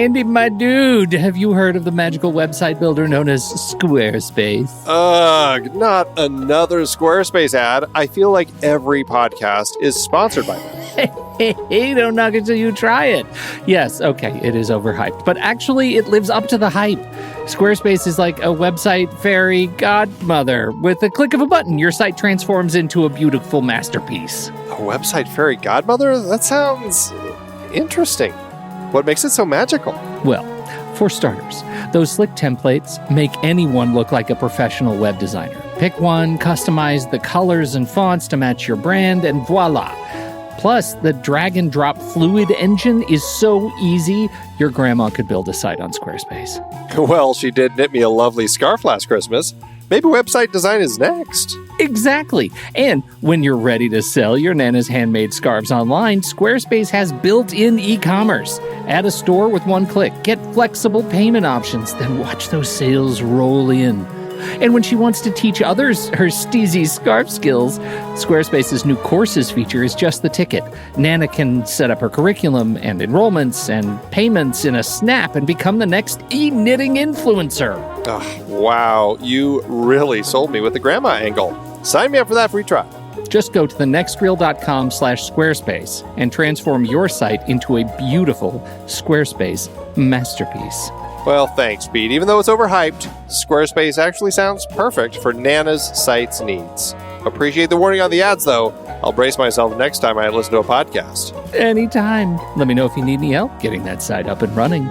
Andy, my dude, have you heard of the magical website builder known as Squarespace? Ugh, not another Squarespace ad. I feel like every podcast is sponsored by them. Hey, don't knock it till you try it. Yes, okay, it is overhyped, but actually it lives up to the hype. Squarespace is like a website fairy godmother. With a click of a button, your site transforms into a beautiful masterpiece. A website fairy godmother? That sounds interesting. What makes it so magical? Well, for starters, those slick templates make anyone look like a professional web designer. Pick one, customize the colors and fonts to match your brand, and voila. Plus, the drag and drop fluid engine is so easy, your grandma could build a site on Squarespace. Well, she did knit me a lovely scarf last Christmas. Maybe website design is next. Exactly. And when you're ready to sell your Nana's handmade scarves online, Squarespace has built-in e-commerce. Add a store with one click. Get flexible payment options. Then watch those sales roll in. And when she wants to teach others her steezy scarf skills, Squarespace's new courses feature is just the ticket. Nana can set up her curriculum and enrollments and payments in a snap and become the next e-knitting influencer. Oh, wow, you really sold me with the grandma angle. Sign me up for that free trial. Just go to thenextreel.com/Squarespace and transform your site into a beautiful Squarespace masterpiece. Well, thanks, Pete. Even though it's overhyped, Squarespace actually sounds perfect for Nana's site's needs. Appreciate the warning on the ads, though. I'll brace myself next time I listen to a podcast. Anytime. Let me know if you need any help getting that site up and running.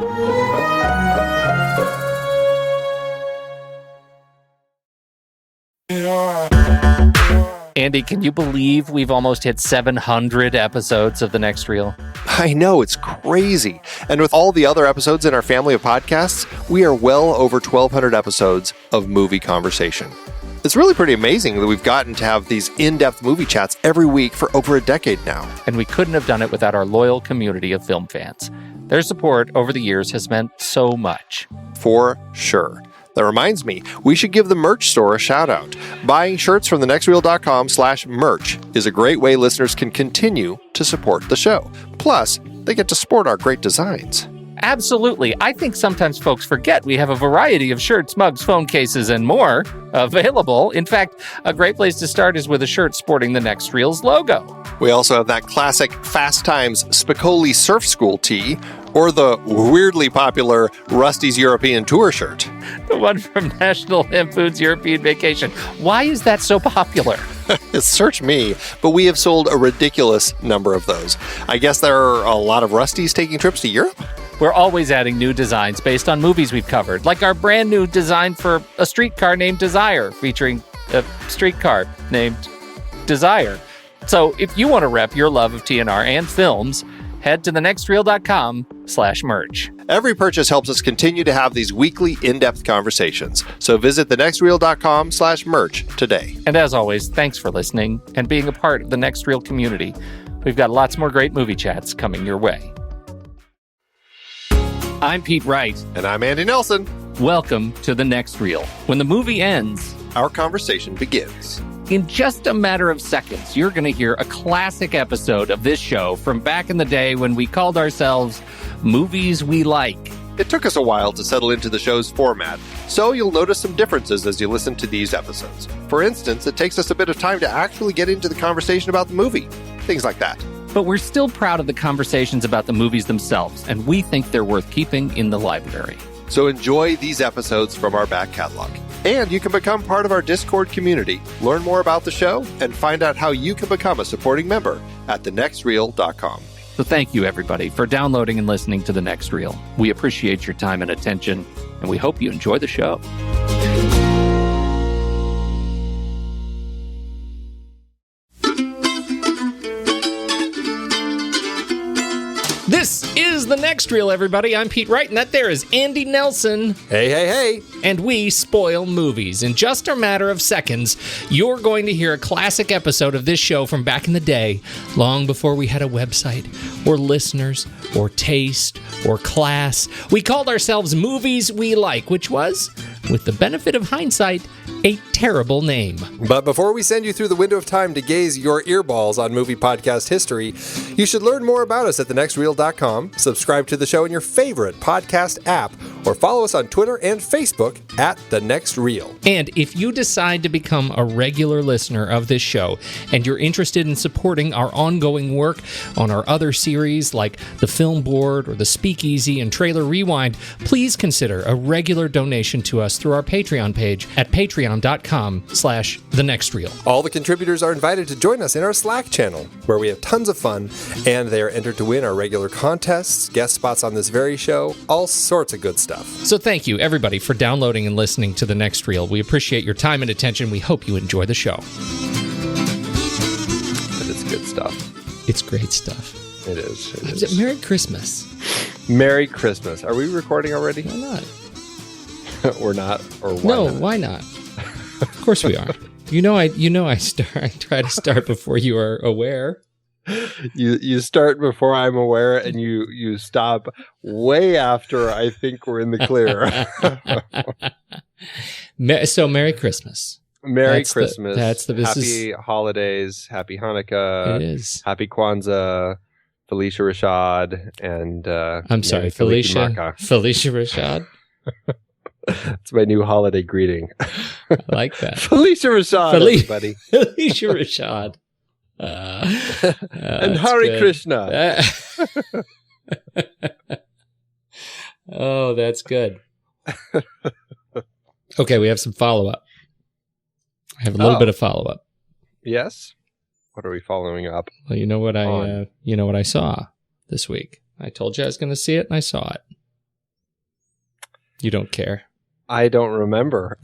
Andy, can you believe we've almost hit 700 episodes of The Next Reel? I know, it's crazy. And with all the other episodes in our family of podcasts, we are well over 1,200 episodes of movie conversation. It's really pretty amazing that we've gotten to have these in-depth movie chats every week for over a decade now. And we couldn't have done it without our loyal community of film fans. Their support over the years has meant so much. For sure. That reminds me, we should give the merch store a shout out. Buying shirts from thenextreel.com/merch is a great way listeners can continue to support the show. Plus, they get to sport our great designs. Absolutely. I think sometimes folks forget we have a variety of shirts, mugs, phone cases, and more available. In fact, a great place to start is with a shirt sporting the Next Reel's logo. We also have that classic Fast Times Spicoli Surf School tee, or the weirdly popular Rusty's European Tour shirt. The one from National Lampoon's European Vacation. Why is that so popular? Search me, but we have sold a ridiculous number of those. I guess there are a lot of Rustys taking trips to Europe? We're always adding new designs based on movies we've covered, like our brand new design for a streetcar named Desire, featuring a streetcar named Desire. So if you want to rep your love of TNR and films, head to thenextreel.com/merch. Every purchase helps us continue to have these weekly in-depth conversations. So visit thenextreel.com/merch today. And as always, thanks for listening and being a part of the Next Reel community. We've got lots more great movie chats coming your way. I'm Pete Wright. And I'm Andy Nelson. Welcome to The Next Reel. When the movie ends, our conversation begins. In just a matter of seconds, you're going to hear a classic episode of this show from back in the day when we called ourselves Movies We Like. It took us a while to settle into the show's format, so you'll notice some differences as you listen to these episodes. For instance, it takes us a bit of time to actually get into the conversation about the movie. Things like that. But we're still proud of the conversations about the movies themselves, and we think they're worth keeping in the library. So enjoy these episodes from our back catalog. And you can become part of our Discord community, learn more about the show, and find out how you can become a supporting member at thenextreel.com. So thank you, everybody, for downloading and listening to The Next Reel. We appreciate your time and attention, and we hope you enjoy the show. This is The Next Reel, everybody. I'm Pete Wright, and that there is Andy Nelson. Hey, hey, hey. And we spoil movies. In just a matter of seconds, you're going to hear a classic episode of this show from back in the day, long before we had a website, or listeners, or taste, or class. We called ourselves Movies We Like, which was, with the benefit of hindsight, A terrible name. But before we send you through the window of time to gaze your earballs on movie podcast history, you should learn more about us at thenextreel.com, subscribe to the show in your favorite podcast app, or follow us on Twitter and Facebook at The Next Reel. And if you decide to become a regular listener of this show and you're interested in supporting our ongoing work on our other series like The Film Board or The Speakeasy and Trailer Rewind, please consider a regular donation to us through our Patreon page at patreon.com/thenextreel. All the contributors are invited to join us in our Slack channel, where we have tons of fun, and they are entered to win our regular contests, guest spots on this very show, all sorts of good stuff. So thank you, everybody, for downloading and listening to The Next Reel. We appreciate your time and attention. We hope you enjoy the show. But it's good stuff. It's great stuff. It is. Merry Christmas. Merry Christmas. Are we recording already? Why not? Or not? Or why No, not? why not? Of course we are. I try to start before you are aware. You start before I'm aware, and you stop way after I think we're in the clear. So Merry Christmas. Merry Christmas. Happy holidays. Happy Hanukkah. It is. Happy Kwanzaa. Felicia Rashad and I'm sorry, Felicia Rashad. It's my new holiday greeting. I like that. Felicia Rashad, everybody. Felicia Rashad. And Hare Krishna. Oh, that's good. Okay, we have some follow-up. I have a little bit of follow-up. Yes? What are we following up? Well, you know what I saw this week. I told you I was going to see it, and I saw it. You don't care. I don't remember.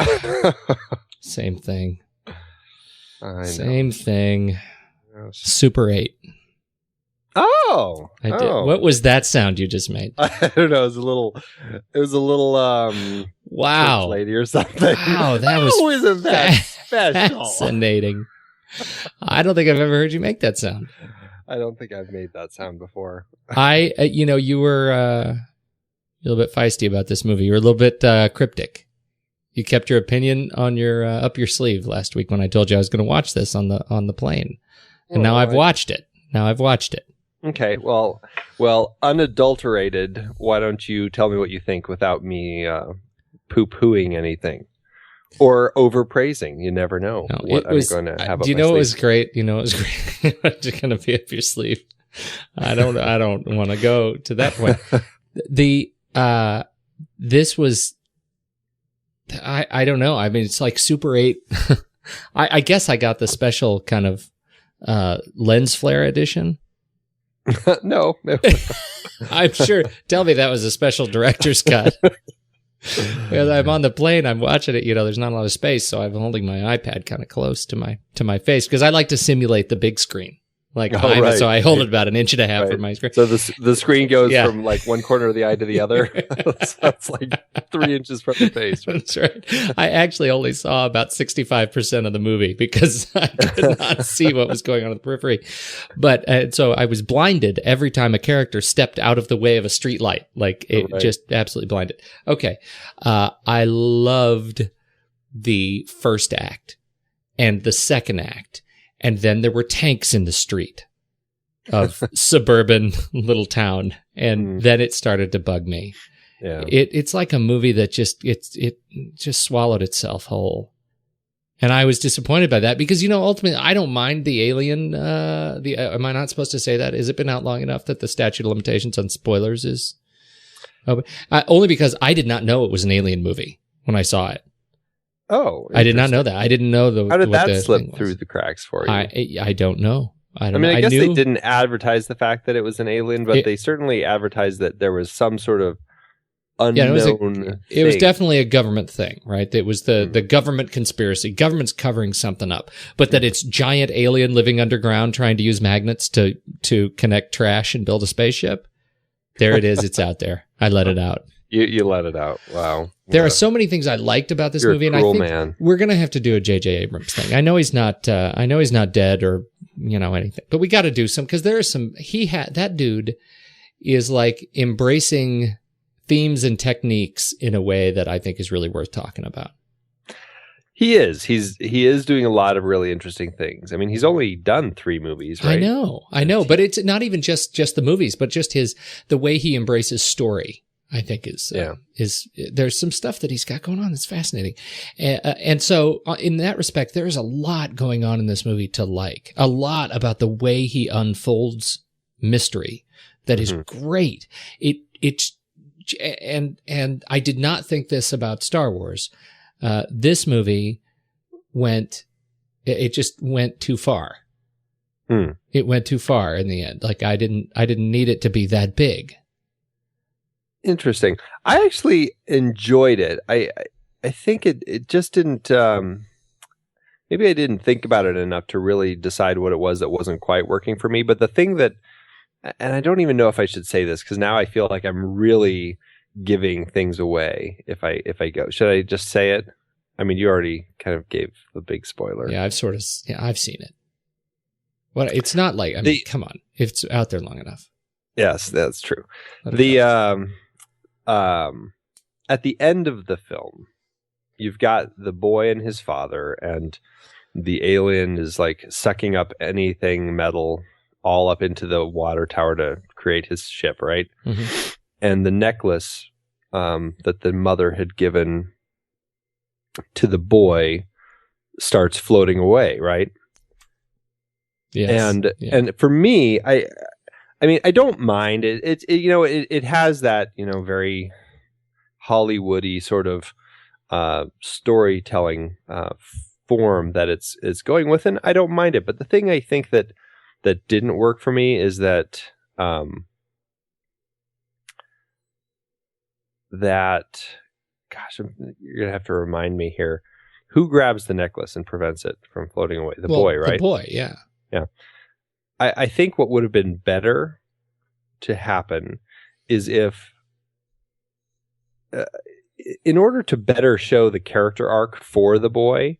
Same thing. I know. Same thing. Super 8. Oh, I did. What was that sound you just made? I don't know. It was a little wow, church lady or something. Wow, that was isn't that special? Fascinating. I don't think I've ever heard you make that sound. I don't think I've made that sound before. You were a little bit feisty about this movie. You were a little bit cryptic. You kept your opinion on your up your sleeve last week when I told you I was going to watch this on the plane, and now I've watched it. Okay, well, unadulterated. Why don't you tell me what you think without me poo-pooing anything or overpraising? You never know what I'm going to have. Do you know what was great? You know, it was great. It's going to be up your sleeve. I don't want to go to that point. This was. I don't know. I mean, it's like Super 8. I guess I got the special kind of lens flare edition. No. I'm sure. Tell me that was a special director's cut. Because I'm on the plane, I'm watching it. There's not a lot of space, so I'm holding my iPad kind of close to my face because I like to simulate the big screen. So I hold it about an inch and a half from my screen. So the screen goes from like one corner of the eye to the other. So it's like 3 inches from the face. Right? That's right. I actually only saw about 65% of the movie because I could not see what was going on in the periphery. But so I was blinded every time a character stepped out of the way of a street light. Just absolutely blinded. Okay. I loved the first act and the second act. And then there were tanks in the street of suburban little town. And then it started to bug me. Yeah. It's like a movie that just swallowed itself whole. And I was disappointed by that because, ultimately I don't mind the Alien. Am I not supposed to say that? Has it been out long enough that the statute of limitations on spoilers is only because I did not know it was an Alien movie when I saw it. Oh, I did not know that. I didn't know How did that slip through the cracks for you? I don't know. I guess they didn't advertise the fact that it was an alien, but they certainly advertised that there was some sort of unknown. It was definitely a government thing, right? It was the government conspiracy. Government's covering something up, but that it's giant alien living underground trying to use magnets to connect trash and build a spaceship. There it is. It's out there. I let it out. You let it out. Wow. There are so many things I liked about this movie, and I think we're going to have to do a J.J. Abrams thing. I know he's not dead or anything, but we got to do some because there are some. That dude is like embracing themes and techniques in a way that I think is really worth talking about. He is. He is doing a lot of really interesting things. I mean, he's only done 3 movies, right? I know, but it's not even just the movies, but just the way he embraces story. I think is there's some stuff that he's got going on that's fascinating, and so in that respect, there's a lot going on in this movie to like. A lot about the way he unfolds mystery that is great. And I did not think this about Star Wars. This movie just went too far. It went too far in the end. Like I didn't need it to be that big. Interesting. I actually enjoyed it. I think it just didn't. Maybe I didn't think about it enough to really decide what it was that wasn't quite working for me. But the thing that, and I don't even know if I should say this because now I feel like I'm really giving things away if I go. Should I just say it? I mean, you already kind of gave the big spoiler. Yeah, I've seen it. Well, it's not like come on, it's out there long enough. Yes, that's true. At the end of the film, you've got the boy and his father, and the alien is like sucking up anything metal all up into the water tower to create his ship, right? Mm-hmm. And the necklace that the mother had given to the boy starts floating away, right? Yes. And for me, I mean, I don't mind it. It has that, very Hollywoody sort of storytelling form that it's going with, and I don't mind it. But the thing I think that didn't work for me is that gosh, you're gonna have to remind me here. Who grabs the necklace and prevents it from floating away? The boy, right? The boy, yeah. Yeah. I think what would have been better to happen is if, in order to better show the character arc for the boy,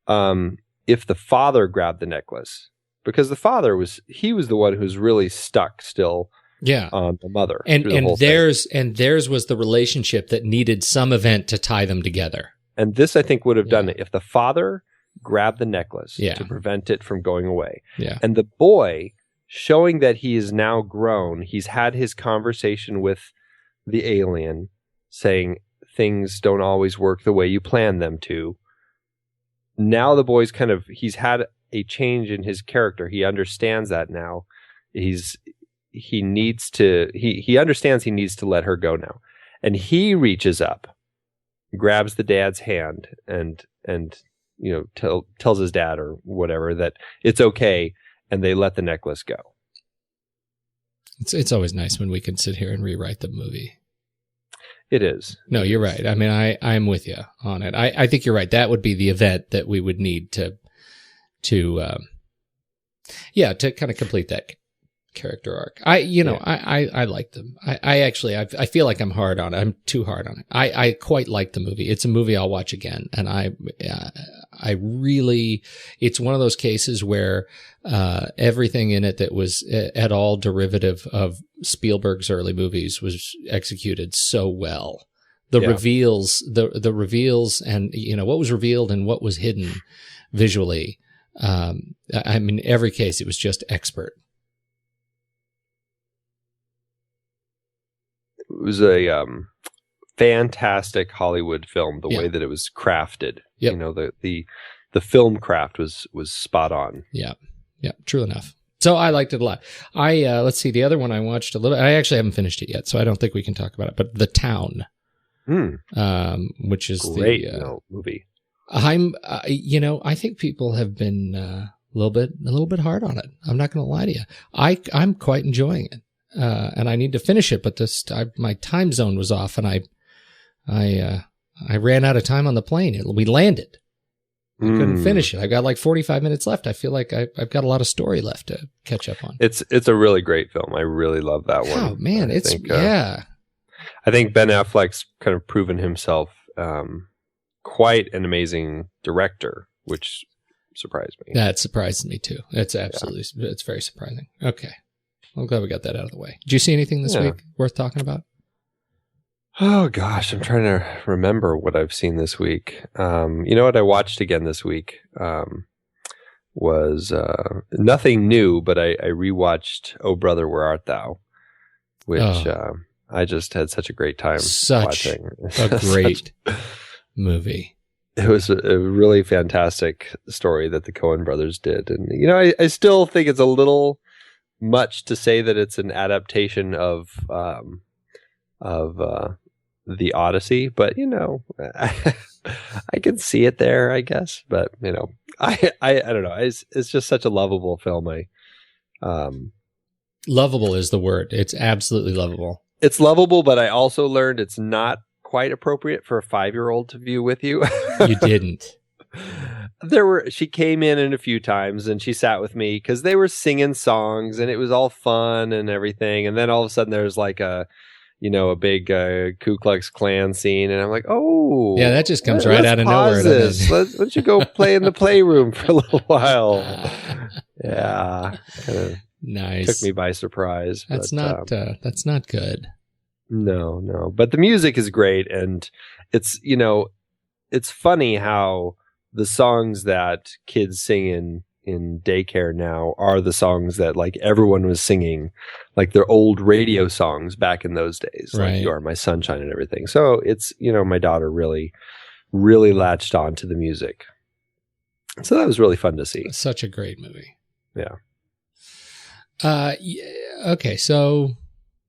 if the father grabbed the necklace, because the father was the one who's really stuck still. Yeah. On the mother. And theirs was the relationship that needed some event to tie them together. And this, I think, would have done it if the father grabbed the necklace to prevent it from going away. Yeah. And the boy, showing that he is now grown, he's had his conversation with the alien, saying things don't always work the way you plan them to. Now the boy's he's had a change in his character. He understands that now. He understands he needs to let her go now. And he reaches up, grabs the dad's hand and tells his dad or whatever that it's okay, and they let the necklace go. It's always nice when we can sit here and rewrite the movie. It is. No, you're right. I mean, I'm with you on it. I think you're right. That would be the event that we would need to kind of complete that character arc. I like them. I feel like I'm hard on it. I'm too hard on it. I quite like the movie. It's a movie I'll watch again. And I really, it's one of those cases where, everything in it that was at all derivative of Spielberg's early movies was executed so well. The reveals and, what was revealed and what was hidden visually. I mean, every case, it was just expert. It was a fantastic Hollywood film. The way that it was crafted, the film craft was spot on. Yeah, true enough. So I liked it a lot. Let's see, the other one I watched a little. I actually haven't finished it yet, so I don't think we can talk about it. But The Town, which is great movie. I think people have been a little bit hard on it. I'm not going to lie to you. I'm quite enjoying it. And I need to finish it, but my time zone was off, and I ran out of time on the plane. We landed. I couldn't finish it. I've got like 45 minutes left. I feel like I've got a lot of story left to catch up on. It's a really great film. I really love that one. Oh man, I think Ben Affleck's kind of proven himself quite an amazing director, which surprised me. That surprised me too. It's it's very surprising. Okay. I'm glad we got that out of the way. Did you see anything this week worth talking about? Oh gosh, I'm trying to remember what I've seen this week. You know what I watched again this week was nothing new, but I rewatched "Oh Brother, Where Art Thou," which I just had such a great time watching. A great movie. It was a really fantastic story that the Coen brothers did. And, you know, I still think it's a little much to say that it's an adaptation of the Odyssey, but, you know, I can see it there, I guess. But, you know, I don't know. It's just such a lovable film. Lovable is the word. It's absolutely lovable. It's lovable, but I also learned it's not quite appropriate for a 5-year-old to view with you. You didn't. She came in a few times and she sat with me because they were singing songs and it was all fun and everything. And then all of a sudden there's like a big Ku Klux Klan scene. And I'm like, oh. Yeah, that just comes right out of nowhere. Why don't you go play in the playroom for a little while? Yeah. Kind of nice. Took me by surprise. That's not good. No. But the music is great. And it's, you know, it's funny how the songs that kids sing in daycare now are the songs that like everyone was singing, like their old radio songs back in those days, right. Like "You Are My Sunshine" and everything. So it's, you know, my daughter really, really latched on to the music. So that was really fun to see. Such a great movie. Yeah. Okay. So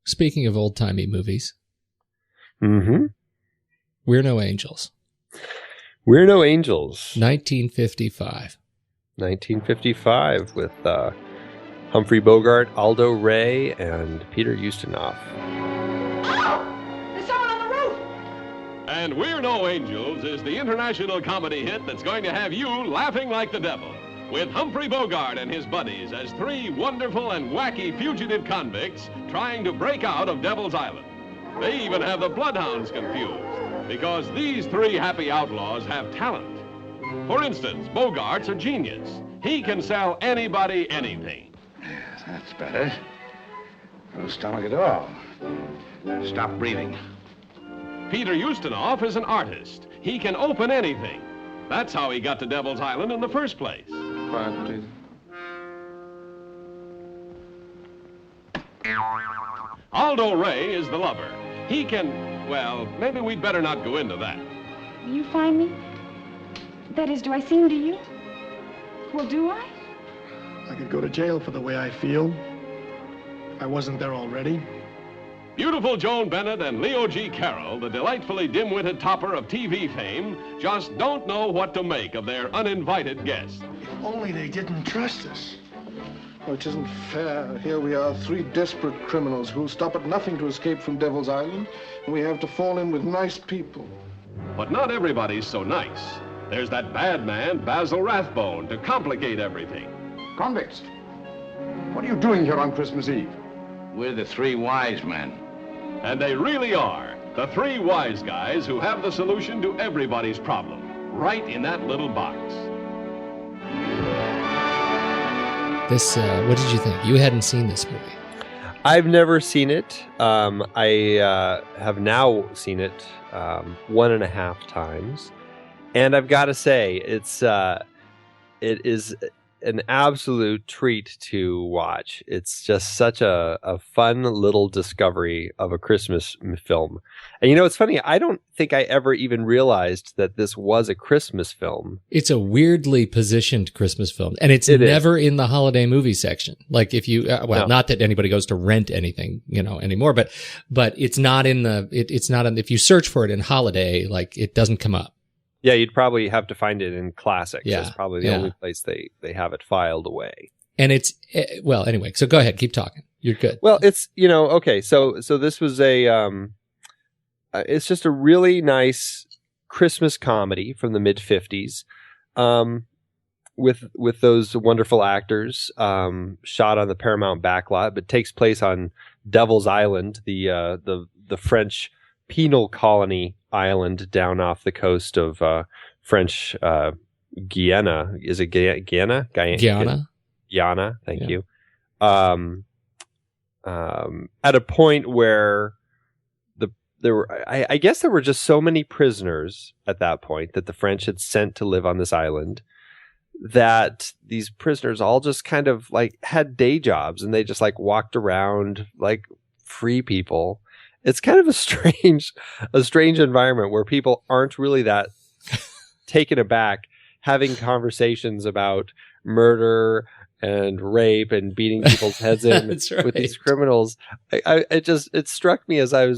speaking of old timey movies, We're No Angels. We're No Angels. 1955. 1955 with Humphrey Bogart, Aldo Ray, and Peter Ustinov. Oh! There's someone on the roof! And We're No Angels is the international comedy hit that's going to have you laughing like the devil. With Humphrey Bogart and his buddies as 3 wonderful and wacky fugitive convicts trying to break out of Devil's Island. They even have the bloodhounds confused because these 3 happy outlaws have talent. For instance, Bogart's a genius. He can sell anybody anything. Yes, that's better. No stomach at all. Stop breathing. Peter Ustinov is an artist. He can open anything. That's how he got to Devil's Island in the first place. Quiet, please. Aldo Ray is the lover. He can, well, maybe we'd better not go into that. You find me? That is, do I seem to you? Well, do I? I could go to jail for the way I feel. If I wasn't there already. Beautiful Joan Bennett and Leo G. Carroll, the delightfully dim-witted topper of TV fame, just don't know what to make of their uninvited guest. If only they didn't trust us. Oh, it isn't fair. Here we are, 3 desperate criminals who'll stop at nothing to escape from Devil's Island, and we have to fall in with nice people. But not everybody's so nice. There's that bad man, Basil Rathbone, to complicate everything. Convicts, what are you doing here on Christmas Eve? We're the 3 wise men. And they really are. The 3 wise guys who have the solution to everybody's problem. Right in that little box. This, what did you think? You hadn't seen this movie. I've never seen it. I have now seen it 1.5 times. And I've got to say, it is an absolute treat to watch. It's just such a fun little discovery of a Christmas film. And you know, it's funny, I don't think I ever even realized that this was a Christmas film. It's a weirdly positioned Christmas film, and it's never in the holiday movie section. Like if you, no. Not that anybody goes to rent anything, you know, anymore, but it's not in the, it's not in, if you search for it in holiday, like it doesn't come up. Yeah, you'd probably have to find it in classics. Yeah, that's probably the only place they have it filed away. And it's, well, anyway, so go ahead, keep talking. You're good. Well, it's, you know, okay, so this was it's just a really nice Christmas comedy from the mid-50s, with those wonderful actors, shot on the Paramount backlot, but takes place on Devil's Island, the French penal colony island down off the coast of French Guyana. Is it Guyana? Guyana. Thank you. At a point where I guess there were just so many prisoners at that point that the French had sent to live on this island, that these prisoners all just kind of like had day jobs, and they just like walked around like free people. It's kind of a strange environment where people aren't really that taken aback having conversations about murder and rape and beating people's heads in with these criminals. It struck me as I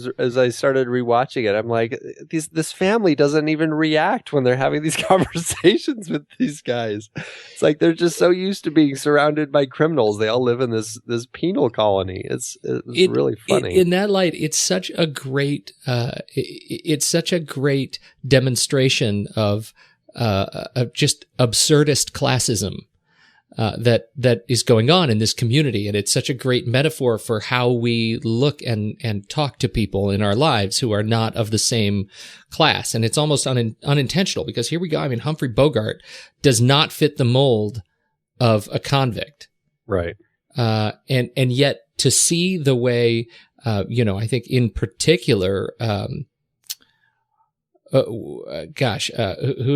started rewatching it. I'm like, this family doesn't even react when they're having these conversations with these guys. It's like they're just so used to being surrounded by criminals. They all live in this penal colony. It's really funny. In that light, it's such a great demonstration of just absurdist classism that is going on in this community. And it's such a great metaphor for how we look and talk to people in our lives who are not of the same class. And it's almost unintentional, because here we go. I mean, Humphrey Bogart does not fit the mold of a convict. Right. And yet to see the way, I think in particular, who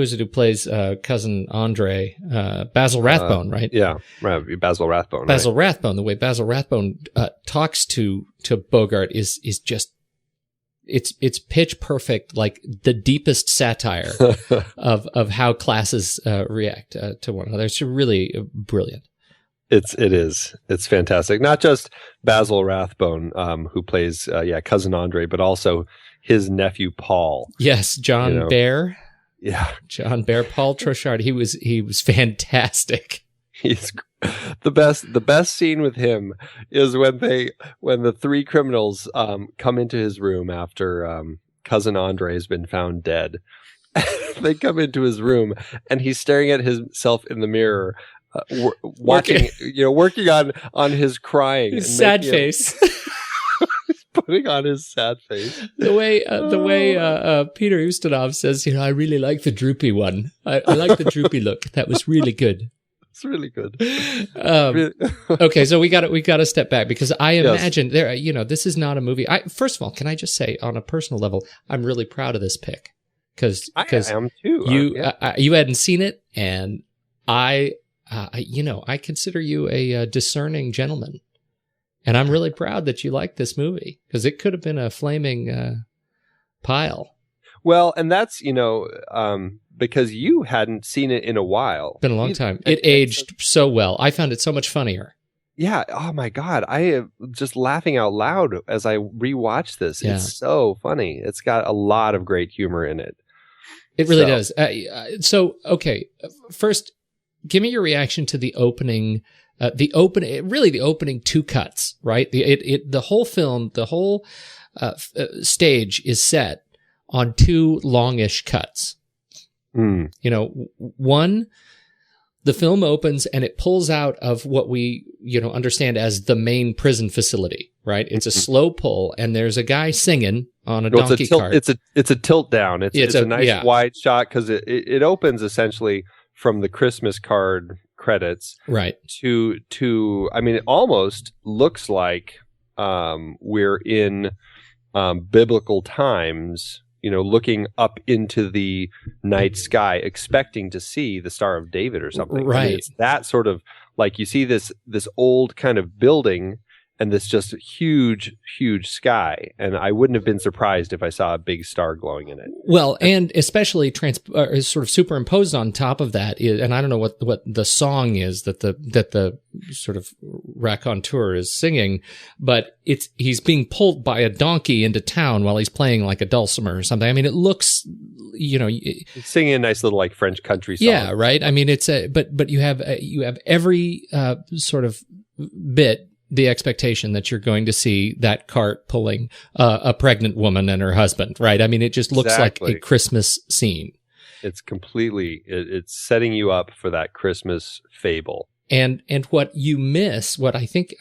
is it who plays cousin Andre? Basil Rathbone, right? Yeah, right. Basil Rathbone. Basil Rathbone. The way Basil Rathbone talks to Bogart is just it's pitch perfect, like the deepest satire of how classes react to one another. It's really brilliant. It is. It's fantastic. Not just Basil Rathbone, who plays cousin Andre, but also his nephew Paul. Yes, John Bear. Yeah, John Bear. Paul Trochard. He was fantastic. He's the best. The best scene with him is when the three criminals come into his room after cousin Andre has been found dead. They come into his room and he's staring at himself in the mirror, working on his crying, his sad face. Putting on his sad face. The way Peter Ustinov says, I really like the droopy one. I like the droopy look. That was really good. It's really good. Okay, so we got to step back, because I imagine there. This is not a movie. First of all, can I just say, on a personal level, I'm really proud of this pick, because I am too. You hadn't seen it, and I consider you a discerning gentleman. And I'm really proud that you like this movie, because it could have been a flaming pile. Well, and that's, because you hadn't seen it in a while. Been a long time. It aged so well. I found it so much funnier. Yeah. Oh, my God. I am just laughing out loud as I rewatch this. Yeah. It's so funny. It's got a lot of great humor in it. It really does. Okay. First, give me your reaction to the opening. The opening two cuts, right? The whole film, the whole stage is set on two longish cuts. One, the film opens and it pulls out of what we, understand as the main prison facility, right? It's a slow pull, and there's a guy singing on a donkey cart. It's a tilt down. It's a nice wide shot, because it opens essentially from the Christmas card credits, right, to it almost looks like we're in biblical times, looking up into the night sky, expecting to see the Star of David or something. Right. It's that sort of, like, you see this old kind of building and this just huge sky, and I wouldn't have been surprised if I saw a big star glowing in it. Well, and especially sort of superimposed on top of that is, and I don't know what the song is that the sort of raconteur is singing, but he's being pulled by a donkey into town while he's playing like a dulcimer or something. I mean, it looks, it's singing a nice little like French country song. Yeah, right. I mean, it's but you have every sort of bit the expectation that you're going to see that cart pulling a pregnant woman and her husband, right? I mean, it just looks like a Christmas scene. It's completely, it's setting you up for that Christmas fable. And what you miss, what I think,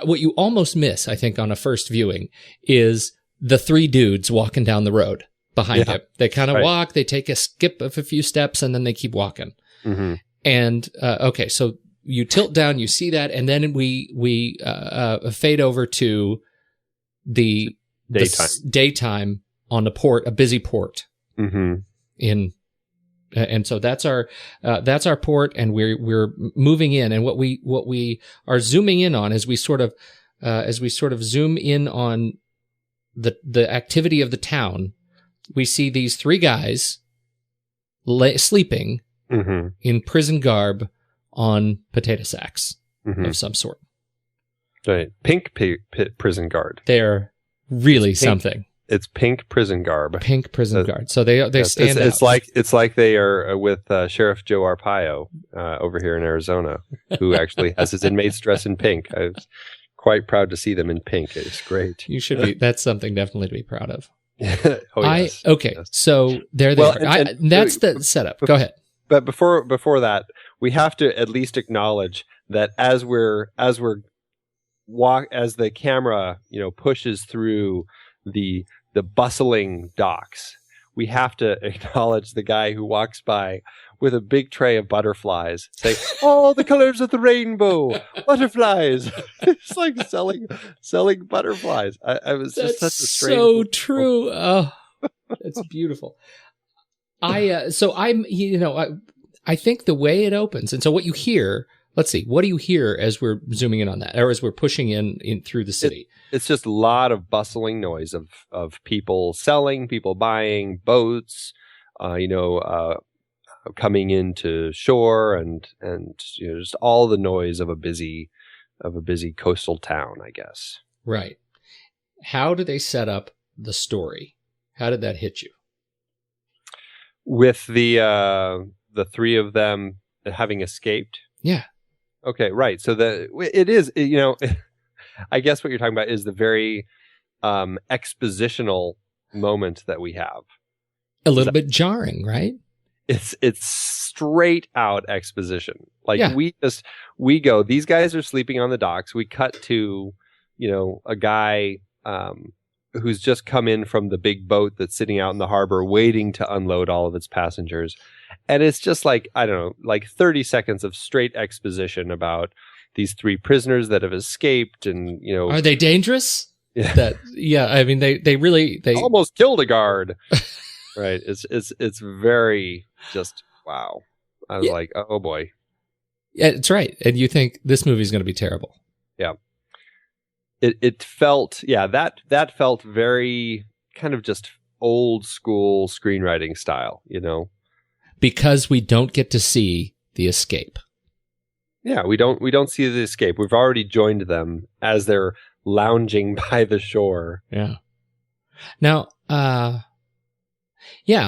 what you almost miss, I think, on a first viewing is the three dudes walking down the road behind him. They kind of walk, they take a skip of a few steps, and then they keep walking. Mm-hmm. And, okay, so you tilt down, you see that, and then we fade over to the daytime on the port, a busy port. Mm-hmm. And so that's our port, and we're moving in. And what we are zooming in on as we sort of zoom in on the activity of the town, we see these three guys sleeping in prison garb on potato sacks of some sort. Right, pink prison guard. They're really something. It's pink prison garb. Pink prison guard. So they stand out. It's like they are with Sheriff Joe Arpaio over here in Arizona, who actually has his inmates dressed in pink. I was quite proud to see them in pink. It's great. You should be. That's something definitely to be proud of. Yes. Okay. Yes. so there they are. That's the setup. Go ahead. But before that, we have to at least acknowledge that as the camera, pushes through the bustling docks, we have to acknowledge the guy who walks by with a big tray of butterflies, saying, "Oh, the colors of the rainbow, butterflies!" It's like selling butterflies. I was just such a strange. So true. Oh, that's beautiful. I think the way it opens, and so what you hear. Let's see. What do you hear as we're zooming in on that, or as we're pushing in through the city? It's just a lot of bustling noise of people selling, people buying, boats, coming into shore, and just all the noise of a busy coastal town, I guess. Right. How do they set up the story? How did that hit you? With the three of them having escaped. Yeah. Okay, right. So it is, I guess what you're talking about is the very expositional moment that we have. A little bit jarring, right? It's straight out exposition. We go, these guys are sleeping on the docks. We cut to, a guy who's just come in from the big boat that's sitting out in the harbor waiting to unload all of its passengers. And it's just like 30 seconds of straight exposition about these three prisoners that have escaped, and are they dangerous? Yeah. I mean, they almost killed a guard. Right. It's very just wow. I was like, oh boy. Yeah, it's right. And you think this movie's going to be terrible. Yeah. It felt, that felt very kind of just old school screenwriting style, because we don't get to see the escape. Yeah, we don't see the escape. We've already joined them as they're lounging by the shore. Yeah. Now,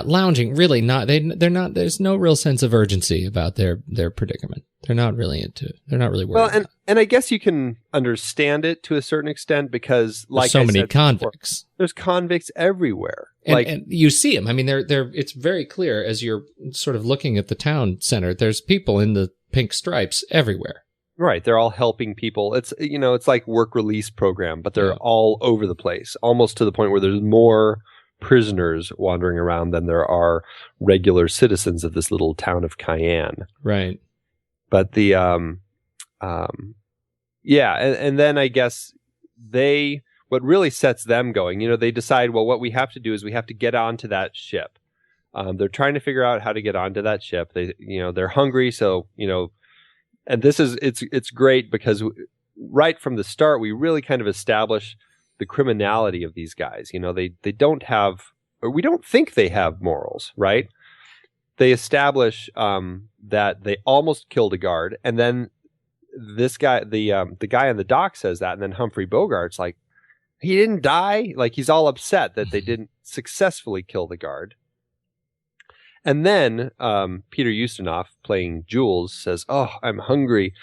lounging, really not. They're not. There's no real sense of urgency about their predicament. They're not really worried. Well, and I guess you can understand it to a certain extent because, there's so many convicts. There's convicts everywhere. And you see them. I mean, they're. It's very clear as you're sort of looking at the town center. There's people in the pink stripes everywhere. Right. They're all helping people. It's it's like work release program, but they're all over the place, almost to the point where there's more prisoners wandering around than there are regular citizens of this little town of Cayenne. Right. But the and then I guess what really sets them going, they decide, well, what we have to do is we have to get onto that ship. They're trying to figure out how to get onto that ship. They're hungry, so and this is it's great because right from the start we really kind of establish the criminality of these guys. They don't have, or we don't think they have morals, right? They establish that they almost killed a guard, and then this guy, the guy on the dock says that, and then Humphrey Bogart's like, he didn't die. Like, he's all upset that they didn't successfully kill the guard. And then Peter Ustinov, playing Jules, says, "Oh, I'm hungry,"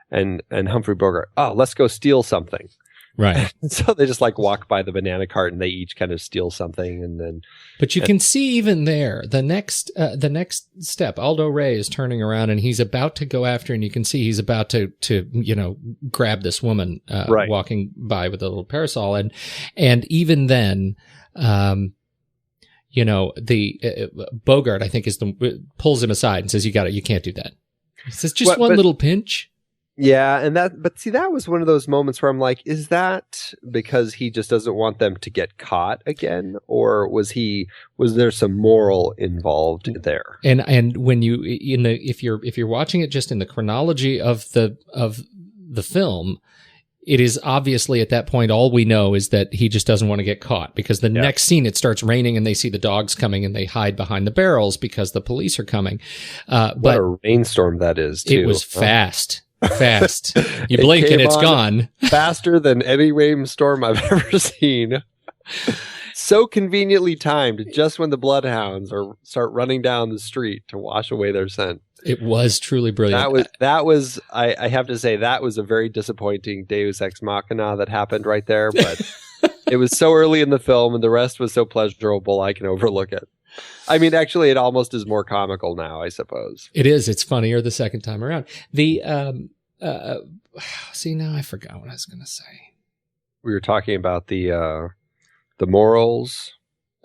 and Humphrey Bogart, "Oh, let's go steal something." Right. So they just walk by the banana cart and they each kind of steal something, and then. But you can see even there the next step. Aldo Ray is turning around and he's about to go after, and you can see he's about to grab this woman walking by with a little parasol, and even then, the Bogart, I think, pulls him aside and says, "You can't do that." He says, "Just one little pinch." Yeah, that was one of those moments where I'm like, is that because he just doesn't want them to get caught again, or was there some moral involved there? And when if you're watching it just in the chronology of the film, it is obviously at that point all we know is that he just doesn't want to get caught, because the next scene it starts raining and they see the dogs coming and they hide behind the barrels because the police are coming. What a rainstorm that is, too. It was fast. You blink and it's gone. Faster than any rainstorm I've ever seen. So conveniently timed, just when the bloodhounds start running down the street to wash away their scent. It was truly brilliant. That was I have to say, that was a very disappointing Deus Ex Machina that happened right there, but it was so early in the film and the rest was so pleasurable I can overlook it. I mean, actually, it almost is more comical now, I suppose. It is. It's funnier the second time around. See, now I forgot what I was going to say. We were talking about the morals.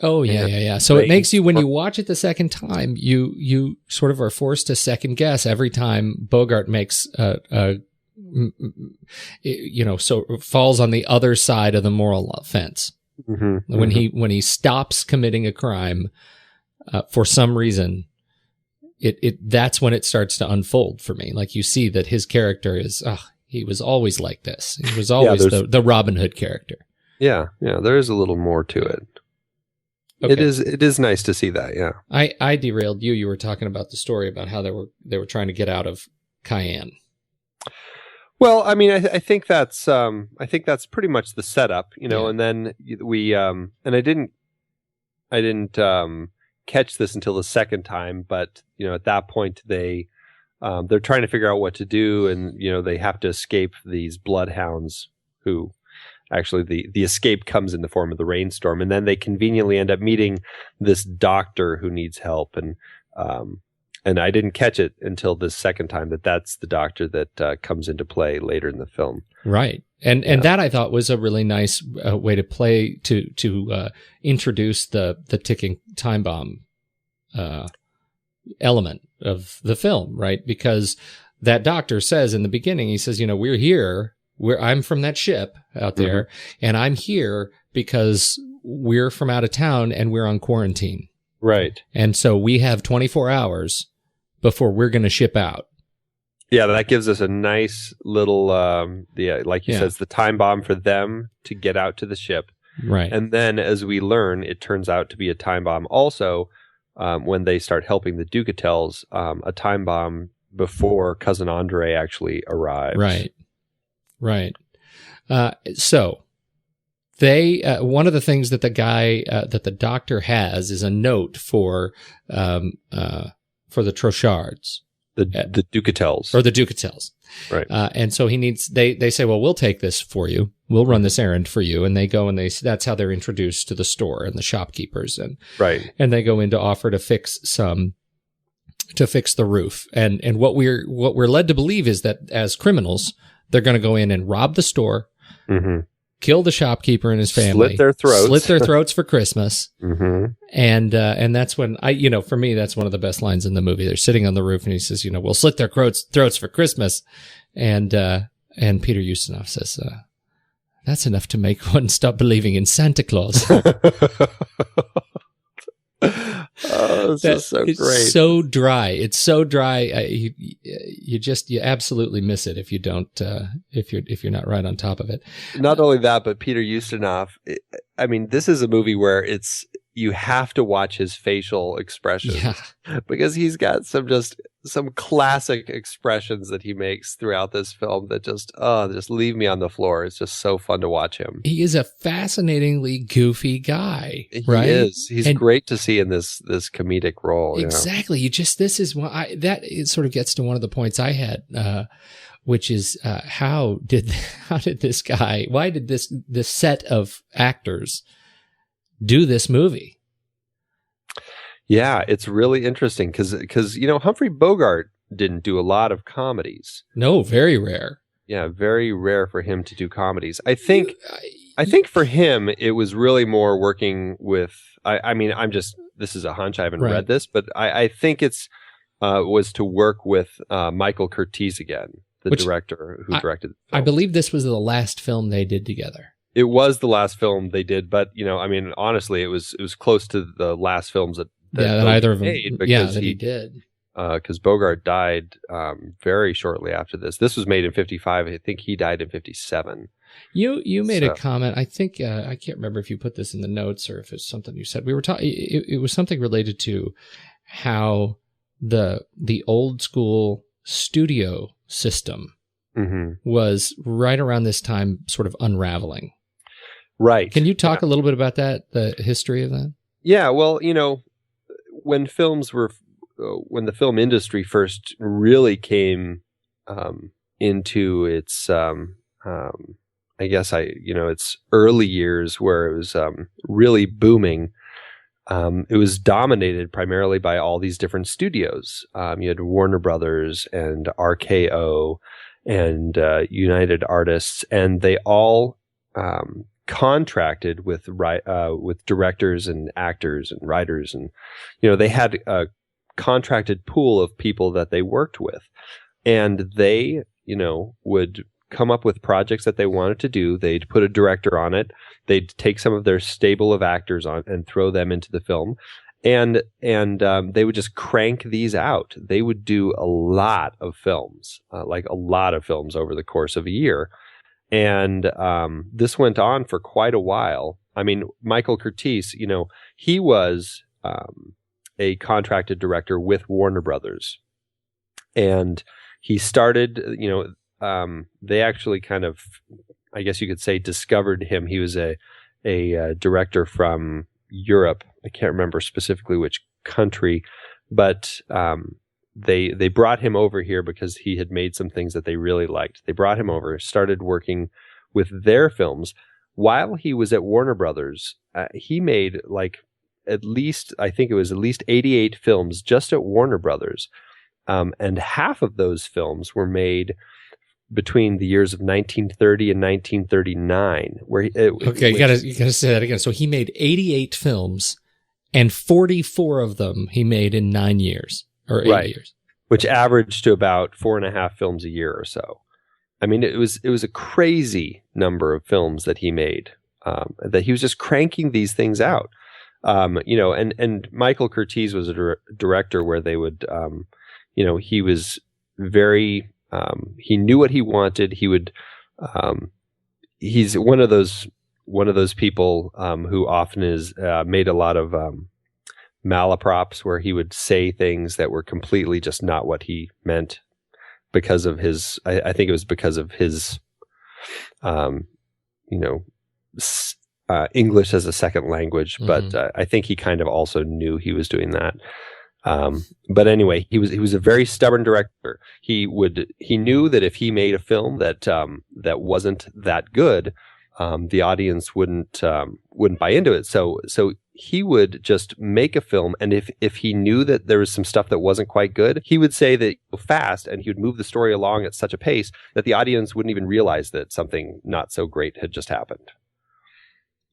Oh, yeah. So it makes you, when you watch it the second time, you sort of are forced to second guess every time Bogart makes so falls on the other side of the moral offense. Mm-hmm. When he stops committing a crime for some reason, that's when it starts to unfold for me. Like, you see that his character is, he was always like this. He was always the Robin Hood character. Yeah, there is a little more to it. Okay. It is nice to see that. Yeah, I derailed you. You were talking about the story about how they were trying to get out of Cayenne. Well, I mean, I think that's pretty much the setup, and then we and I didn't catch this until the second time, but at that point they're trying to figure out what to do, and they have to escape these bloodhounds who. Actually, the escape comes in the form of the rainstorm, and then they conveniently end up meeting this doctor who needs help, and I didn't catch it until this second time that's the doctor that comes into play later in the film. Right, and that I thought was a really nice way to play to introduce the ticking time bomb element of the film, right? Because that doctor says in the beginning, he says, we're here. I'm from that ship out there, and I'm here because we're from out of town and we're on quarantine. Right. And so we have 24 hours before we're going to ship out. Yeah, that gives us a nice little, like you said, it's the time bomb for them to get out to the ship. Right. And then as we learn, it turns out to be a time bomb also when they start helping the Ducatels, a time bomb before Cousin Andre actually arrives. Right. So they, one of the things that that the doctor has is a note for the Trochards. The Ducatels. Or the Ducatels. Right. And so they say, well, we'll take this for you. We'll run this errand for you. And they go that's how they're introduced to the store and the shopkeepers. And they go in to offer to fix the roof. And what we're led to believe is that as criminals, they're going to go in and rob the store, kill the shopkeeper and his family, slit their throats for Christmas. And that's when for me, that's one of the best lines in the movie. They're sitting on the roof and he says, we'll slit their throats for Christmas. And Peter Ustinov says, that's enough to make one stop believing in Santa Claus. Oh, this is so great. It's so dry. It's so dry. You absolutely miss it if you don't, if you're not right on top of it. Not only that, but Peter Ustinov. I mean, this is a movie where you have to watch his facial expressions because he's got some classic expressions that he makes throughout this film that just leave me on the floor. It's just so fun to watch him. He is a fascinatingly goofy guy, right? He is. He's great to see in this comedic role. Exactly. This is why it sort of gets to one of the points I had, which is how did this guy? Why did this set of actors do this movie? Yeah, it's really interesting because Humphrey Bogart didn't do a lot of comedies. No, very rare. Yeah, very rare for him to do comedies. I think for him it was really more working with. I mean, this is a hunch. I haven't read this, but I think it's was to work with Michael Curtiz again. director who directed the film. I believe this was the last film they did together. It was the last film they did, but I mean, honestly, it was close to the last films that either of them made that he did. Because Bogart died very shortly after this. This was made in 55. I think he died in 57. You made a comment. I think I can't remember if you put this in the notes or if it's something you said. We were talking. It was something related to how the old school studio system was right around this time, sort of unraveling. Right. Can you talk a little bit about that? The history of that? Yeah. Well, when the film industry first really came into its, I guess its early years where it was really booming, it was dominated primarily by all these different studios. You had Warner Brothers and RKO and United Artists, and they all contracted with directors and actors and writers, and they had a contracted pool of people that they worked with, and they would come up with projects that they wanted to do. They'd put a director on it. They'd take some of their stable of actors on and throw them into the film, and they would just crank these out. They would do a lot of films, like a lot of films over the course of a year. And this went on for quite a while. I mean, Michael Curtiz, he was a contracted director with Warner Brothers. And he started, they actually kind of, I guess you could say, discovered him. He was a director from Europe. I can't remember specifically which country, but they brought him over here because he had made some things that they really liked. They brought him over, started working with their films. While he was at Warner Brothers, he made at least 88 films just at Warner Brothers. And half of those films were made between the years of 1930 and 1939. You gotta say that again. So he made 88 films, and 44 of them he made in 9 years or 8 years, which averaged to about 4.5 films a year or so. I mean, it was a crazy number of films that he made. That he was just cranking these things out. And Michael Curtiz was a director where they would, he was very. He knew what he wanted. He would. He's one of those people who often is made a lot of malaprops, where he would say things that were completely just not what he meant because of his. I think it was because of his, English as a second language. But I think he kind of also knew he was doing that. But anyway, he was a very stubborn director. He knew that if he made a film that wasn't that good, the audience wouldn't buy into it. So he would just make a film, and if he knew that there was some stuff that wasn't quite good, he would say that fast, and he would move the story along at such a pace that the audience wouldn't even realize that something not so great had just happened.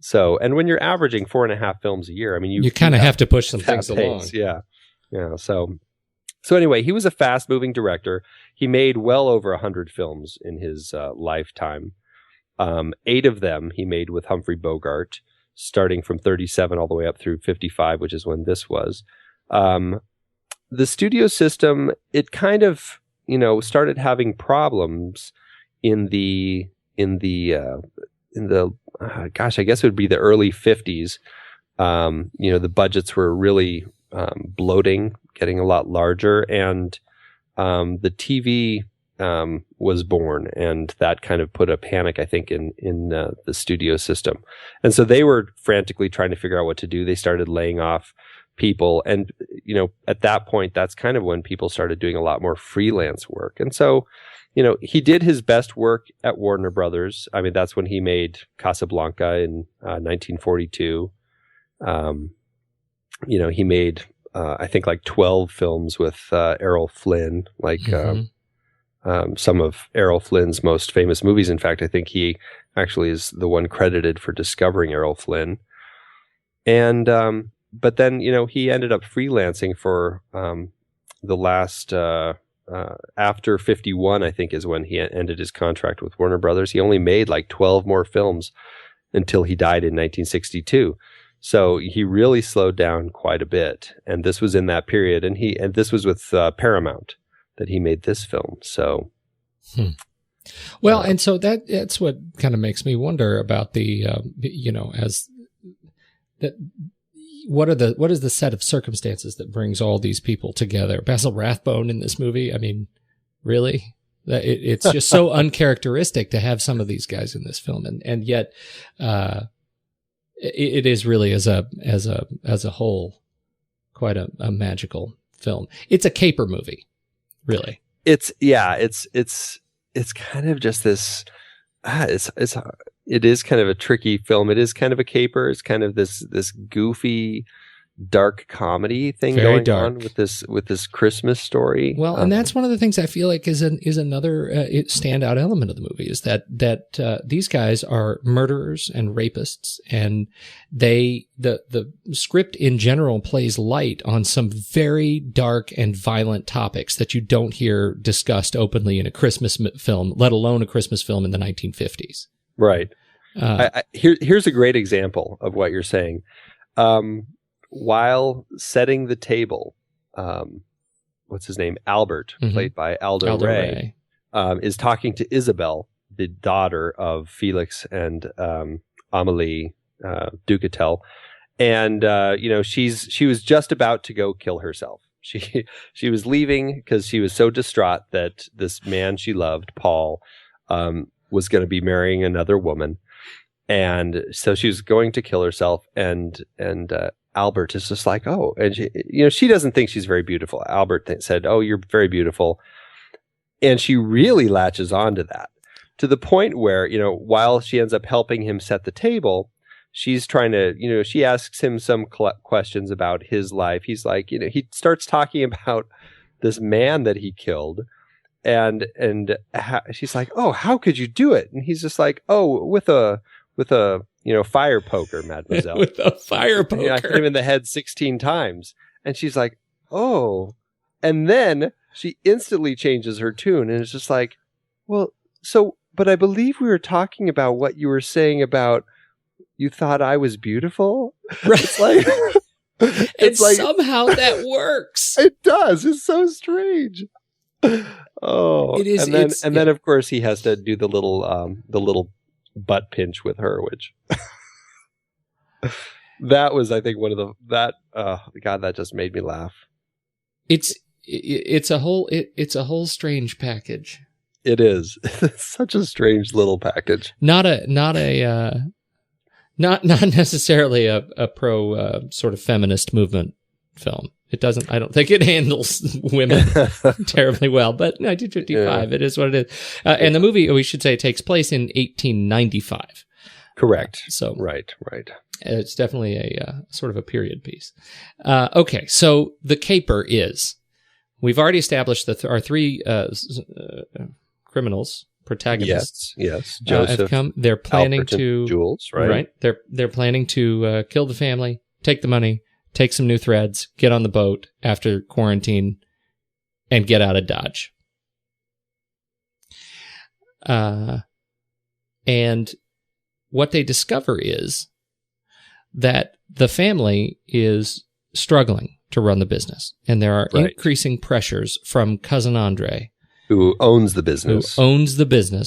So, and when you're averaging 4.5 films a year, I mean, you kind of have to push some things along. Yeah. So anyway, he was a fast-moving director. He made well over 100 films in his lifetime. 8 of them he made with Humphrey Bogart, starting from 37 all the way up through 55, which is when this was. The studio system, it kind of, started having problems in the I guess it would be the early 50s. The budgets were really bloating, getting a lot larger, and the TV was born, and that kind of put a panic, I think, in the studio system. And so they were frantically trying to figure out what to do. They started laying off people, and at that point, that's kind of when people started doing a lot more freelance work. And so he did his best work at Warner Brothers. I mean, that's when he made Casablanca in 1942. He made, I think, 12 films with Errol Flynn, some of Errol Flynn's most famous movies. In fact, I think he actually is the one credited for discovering Errol Flynn. And, but then, he ended up freelancing for the last, after 51, I think, is when he ended his contract with Warner Brothers. He only made like 12 more films until he died in 1962. So he really slowed down quite a bit. And this was in that period. And this was with Paramount that he made this film. So, well, and so that's what kind of makes me wonder about the, as that. What is the set of circumstances that brings all these people together? Basil Rathbone in this movie. I mean, really? It's just so uncharacteristic to have some of these guys in this film, and yet, it is really as a whole quite a magical film. It's a caper movie, really. It's kind of just this. It is kind of a tricky film. It is kind of a caper. It's kind of this goofy, dark comedy thing going on with this Christmas story. Well, and that's one of the things I feel like is another standout element of the movie is that these guys are murderers and rapists, and the script in general plays light on some very dark and violent topics that you don't hear discussed openly in a Christmas film, let alone a Christmas film in the 1950s. Right. Here's a great example of what you're saying. While setting the table, what's his name? Albert, played by Aldo Ray, is talking to Isabel, the daughter of Felix and Amélie Ducatel. And, she was just about to go kill herself. She was leaving because she was so distraught that this man she loved, Paul, was going to be marrying another woman. And so she was going to kill herself. And Albert is just like, oh, and she doesn't think she's very beautiful. Albert said, oh, you're very beautiful. And she really latches on to that, to the point where, while she ends up helping him set the table, she's trying to, she asks him some questions about his life. He's like, he starts talking about this man that he killed. And she's like, oh, how could you do it? And he's just like, oh, with a fire poker, mademoiselle. With a fire poker. I hit him in the head 16 times. And she's like, oh. And then she instantly changes her tune. And it's just like, well, but I believe we were talking about what you were saying about you thought I was beautiful. Right. It's like, it's like somehow that works. It does. It's so strange. Oh, it is. And then of course he has to do the little butt pinch with her, which that was, I think, one of God, that just made me laugh. It's a whole strange package. It is. It's such a strange little package. Not necessarily a pro sort of feminist movement film. It doesn't. I don't think it handles women terribly well. But 1955, it is what it is. And the movie, we should say, takes place in 1895. Correct. So right. It's definitely a sort of a period piece. Okay, so the caper is. We've already established that our three criminals, protagonists, yes, Joseph, have come. They're planning Albert, to Jules, right? They're planning to kill the family, take the money, take some new threads, get on the boat after quarantine, and get out of Dodge. And what they discover is that the family is struggling to run the business, and there are increasing pressures from cousin Andre, who owns the business,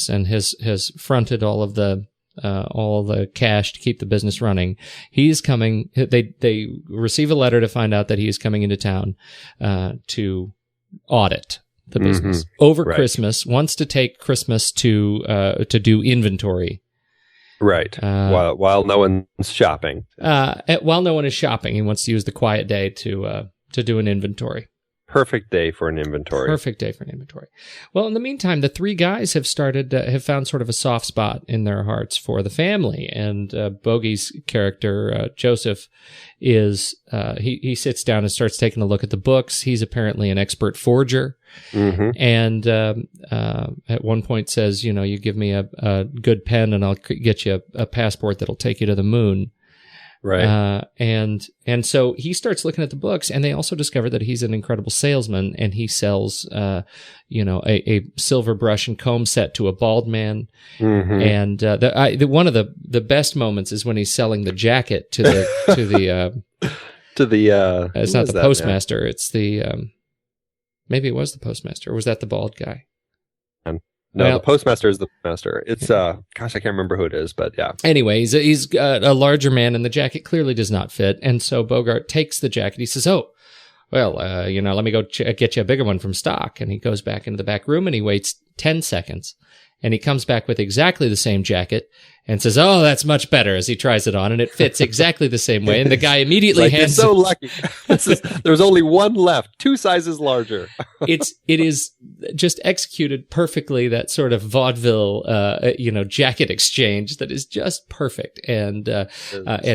and has fronted all of the cash to keep the business running. He's coming. They receive a letter to find out that he is coming into town to audit the business over Christmas. Wants to take Christmas to do inventory. Right. While no one's shopping. While no one is shopping, he wants to use the quiet day to do an inventory. Perfect day for an inventory. Well, in the meantime, the three guys have found sort of a soft spot in their hearts for the family. And Bogey's character, Joseph, is he sits down and starts taking a look at the books. He's apparently an expert forger. And at one point says, you give me a good pen and I'll get you a passport that'll take you to the moon. Right. And so he starts looking at the books, and they also discover that he's an incredible salesman, and he sells, a silver brush and comb set to a bald man. Mm-hmm. And one of the best moments is when he's selling the jacket to the it's not the postmaster. It's the maybe it was the postmaster. Or was that the bald guy? No, the postmaster is the master. It's I can't remember who it is, but yeah. Anyway, he's a larger man, and the jacket clearly does not fit. And so Bogart takes the jacket. He says, "Oh, well, let me go get you a bigger one from stock." And he goes back into the back room, and he waits 10 seconds, and he comes back with exactly the same jacket and says, "Oh, that's much better," as he tries it on, and it fits exactly the same way. And the guy immediately hands "You're so lucky. There's only one left, 2 sizes larger." It is just executed perfectly, that sort of vaudeville, jacket exchange that is just perfect and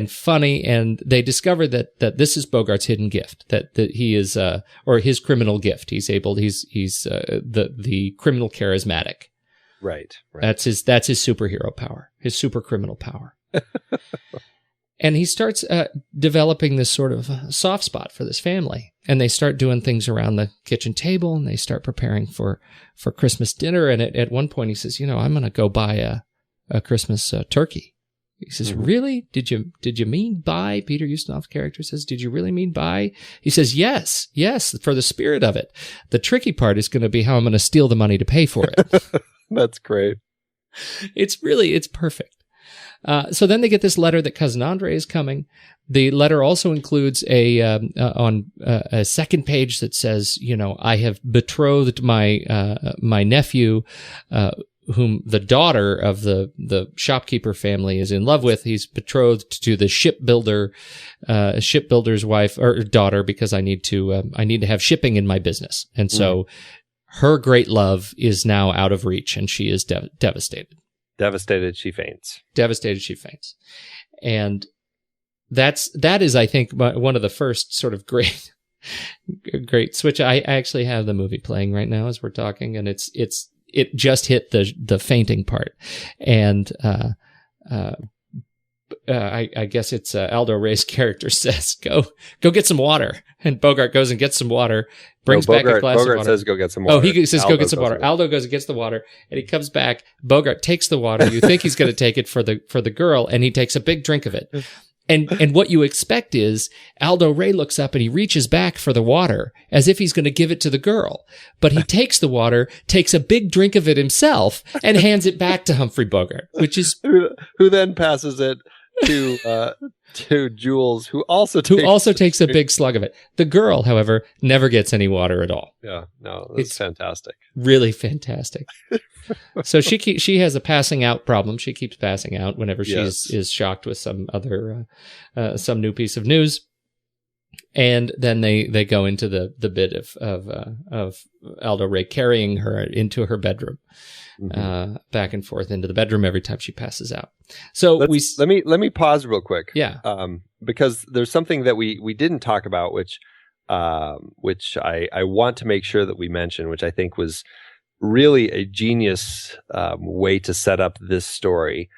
funny. And they discover that this is Bogart's hidden gift, that he is, or his criminal gift. He's the criminal charismatic. Right. That's his superhero power, his super criminal power. And he starts developing this sort of soft spot for this family. And they start doing things around the kitchen table, and they start preparing for Christmas dinner. And at one point he says, I'm going to go buy a Christmas turkey. He says, "Really? Did you mean buy?" Peter Ustinov's character says, "Did you really mean buy?" He says, yes, for the spirit of it. The tricky part is going to be how I'm going to steal the money to pay for it. That's great. It's perfect. So then they get this letter that Cousin Andre is coming. The letter also includes a second page that says, "I have betrothed my nephew, whom the daughter of the shopkeeper family is in love with. He's betrothed to the shipbuilder's wife or daughter, because I need to have shipping in my business." And so her great love is now out of reach, and she is devastated. Devastated, she faints. And that is, I think, one of the first sort of great switch. I actually have the movie playing right now as we're talking, and it just hit the fainting part. And I guess it's Aldo Ray's character says, go get some water. And Bogart goes and gets some water, brings back a glass of water. Bogart says, "Go get some water." Oh, he says, "Go get some water." Aldo goes and gets the water, and he comes back. Bogart takes the water. You think he's going to take it for the girl, and he takes a big drink of it. And what you expect is Aldo Ray looks up and he reaches back for the water as if he's going to give it to the girl. But he takes the water, takes a big drink of it himself, and hands it back to Humphrey Bogart, which is who then passes it to Jules, who also takes a big slug of it. The girl, however, never gets any water at all. Yeah, no, it's fantastic. Really fantastic. So she has a passing out problem. She keeps passing out whenever she is shocked with some other some new piece of news. And then they go into the bit of Aldo Ray carrying her into her bedroom, back and forth into the bedroom every time she passes out. So let me pause real quick. Yeah. Because there's something that we didn't talk about, which I want to make sure that we mention, which I think was really a genius way to set up this story.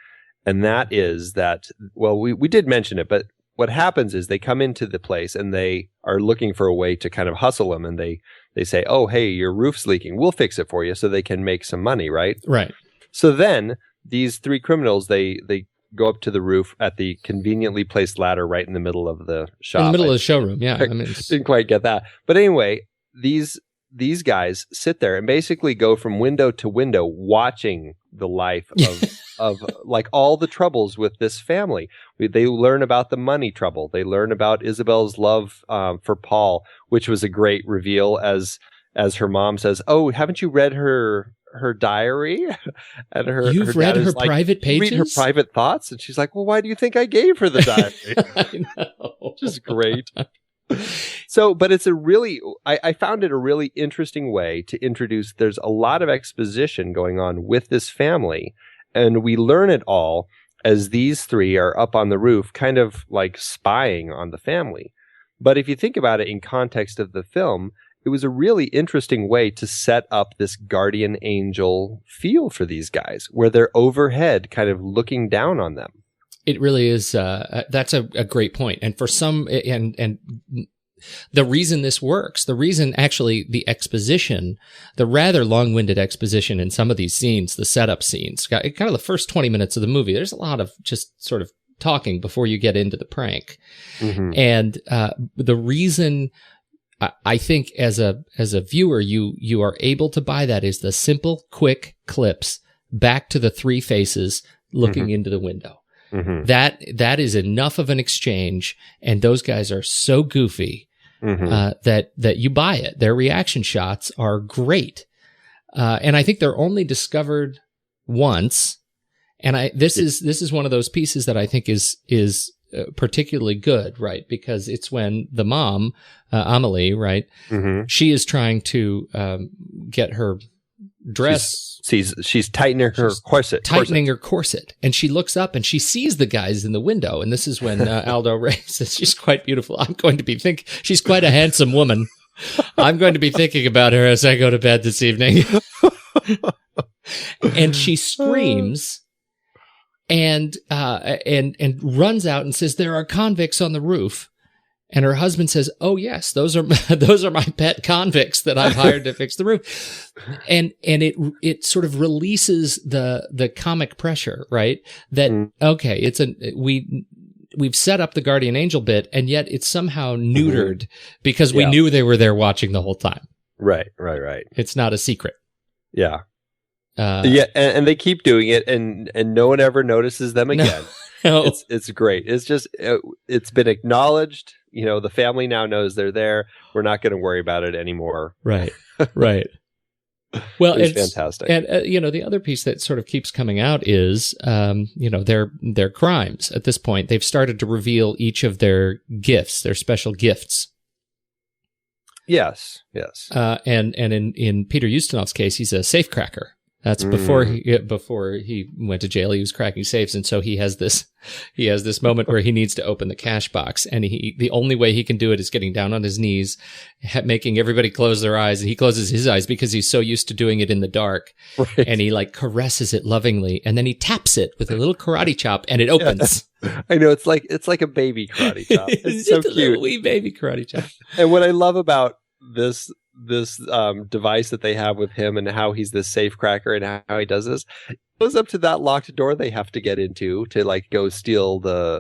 And that is that, well, we did mention it, but what happens is they come into the place and they are looking for a way to kind of hustle them. And they say, "Oh, hey, your roof's leaking. We'll fix it for you," so they can make some money, right? Right. So then these three criminals, they go up to the roof at the conveniently placed ladder right in the middle of the shop. In the middle of the showroom, yeah. Didn't quite get that. But anyway, these guys sit there and basically go from window to window watching the life of like all the troubles with this family. They learn about the money trouble. They learn about Isabel's love for Paul, which was a great reveal as her mom says, "Oh, haven't you read her diary?" And You've read her private pages? Read her private thoughts? And she's like, "Well, why do you think I gave her the diary?" I know. Which is great. So, but it's I found it a really interesting way to introduce, there's a lot of exposition going on with this family, and we learn it all as these three are up on the roof, kind of like spying on the family. But if you think about it in context of the film, it was a really interesting way to set up this guardian angel feel for these guys, where they're overhead kind of looking down on them. It really is. That's a great point. And for some, and the reason this works, the reason actually the exposition, the rather long-winded exposition in some of these scenes, the setup scenes, kind of the first 20 minutes of the movie, there's a lot of just sort of talking before you get into the prank. Mm-hmm. And the reason I think as a viewer, you are able to buy that is the simple, quick clips back to the three faces looking mm-hmm. into the window. Mm-hmm. That is enough of an exchange, and those guys are so goofy mm-hmm. that you buy it. Their reaction shots are great, and I think they're only discovered once. And this is one of those pieces that I think is particularly good, right? Because it's when the mom, Amelie, right? Mm-hmm. She is trying to get her dress. She's tightening her corset. Her corset. And she looks up and she sees the guys in the window. And this is when Aldo Ray says, she's quite beautiful. She's quite a handsome woman. I'm going to be thinking about her as I go to bed this evening. And she screams and runs out and says, there are convicts on the roof. And her husband says, "Oh yes, those are my pet convicts that I've hired to fix the roof." And it sort of releases the comic pressure, right? That okay, we've set up the guardian angel bit, and yet it's somehow neutered because we knew they were there watching the whole time. Right. It's not a secret. Yeah. And they keep doing it, and no one ever notices them again. No. It's great. It's just it's been acknowledged. You know, the family now knows they're there. We're not going to worry about it anymore. Right. Well, it's fantastic. And the other piece that sort of keeps coming out is their crimes. At this point, they've started to reveal each of their gifts, their special gifts. Yes. And in Peter Ustinov's case, he's a safecracker. That's before he went to jail. He was cracking safes, and so he has this moment where he needs to open the cash box, and the only way he can do it is getting down on his knees, making everybody close their eyes, and he closes his eyes because he's so used to doing it in the dark, right. And he caresses it lovingly, and then he taps it with a little karate chop, and it opens. Yeah. I know, it's like a baby karate chop. It's so just cute, a little wee baby karate chop. And what I love about this device that they have with him and how he's this safe cracker and how he does this, it goes up to that locked door they have to get into to go steal the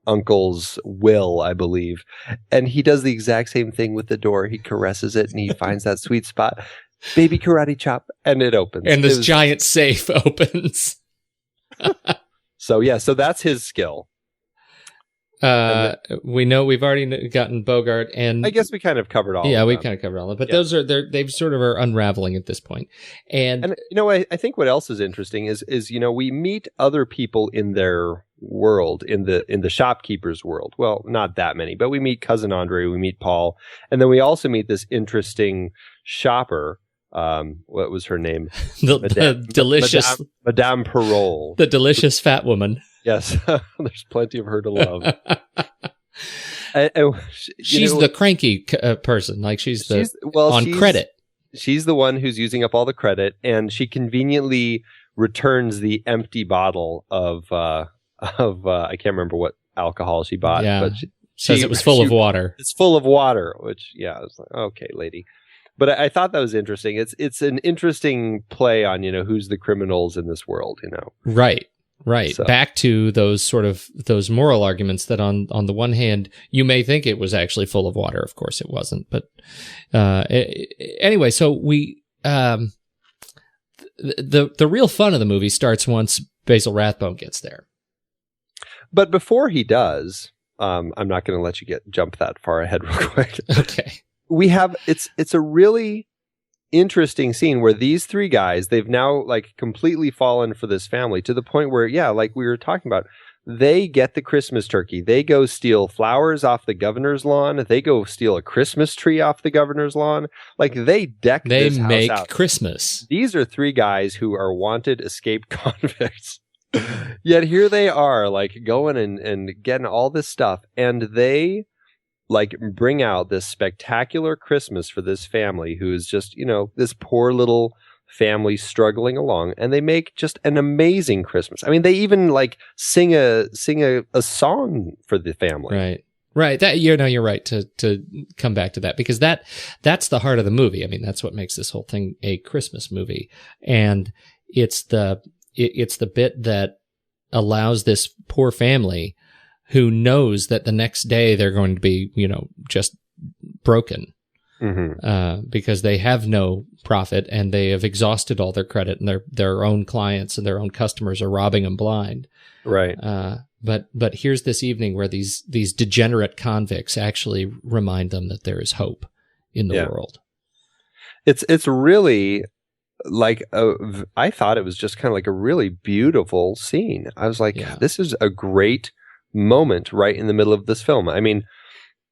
uncle's will, I believe. And he does the exact same thing with the door. He caresses it and he finds that sweet spot, baby karate chop, and it opens. And this giant safe opens. So that's his skill. We know we've already gotten Bogart, and I guess we kind of covered all. Yeah, we've kind of covered all of it. But they've sort of are unraveling at this point. And I think what else is interesting is we meet other people in their world, in the shopkeeper's world. Well, not that many, but we meet Cousin Andre, we meet Paul, and then we also meet this interesting shopper. What was her name? The delicious Madame Parole, the delicious fat woman. Yes, there's plenty of her to love. She's the cranky person. She's on credit. She's the one who's using up all the credit, and she conveniently returns the empty bottle of I can't remember what alcohol she bought. Yeah, but she says it was full of water. It's full of water, which I was like, okay, lady. But I thought that was interesting. It's an interesting play on who's the criminals in this world. Right. So. Back to those moral arguments that on the one hand, you may think it was actually full of water. Of course it wasn't. But anyway, so we the real fun of the movie starts once Basil Rathbone gets there. But before he does, I'm not going to let you jump that far ahead real quick. Okay. We have it's a really interesting scene where these three guys, they've now completely fallen for this family to the point where we were talking about, they get the Christmas turkey, they go steal flowers off the governor's lawn, they go steal a Christmas tree off the governor's lawn, they this house make out. Christmas. These are three guys who are wanted escaped convicts, yet here they are going and getting all this stuff, and they bring out this spectacular Christmas for this family who is just, this poor little family struggling along, and they make just an amazing Christmas. I mean, they even like sing a song for the family. Right. That you're right to come back to that, because that's the heart of the movie. I mean, that's what makes this whole thing a Christmas movie, and it's the bit that allows this poor family, who knows that the next day they're going to be, just broken, because they have no profit and they have exhausted all their credit, and their own clients and their own customers are robbing them blind. Right. But here's this evening where these degenerate convicts actually remind them that there is hope in the world. It's really like I thought it was just kind of like a really beautiful scene. I was like, this is a great moment right in the middle of this film. I mean,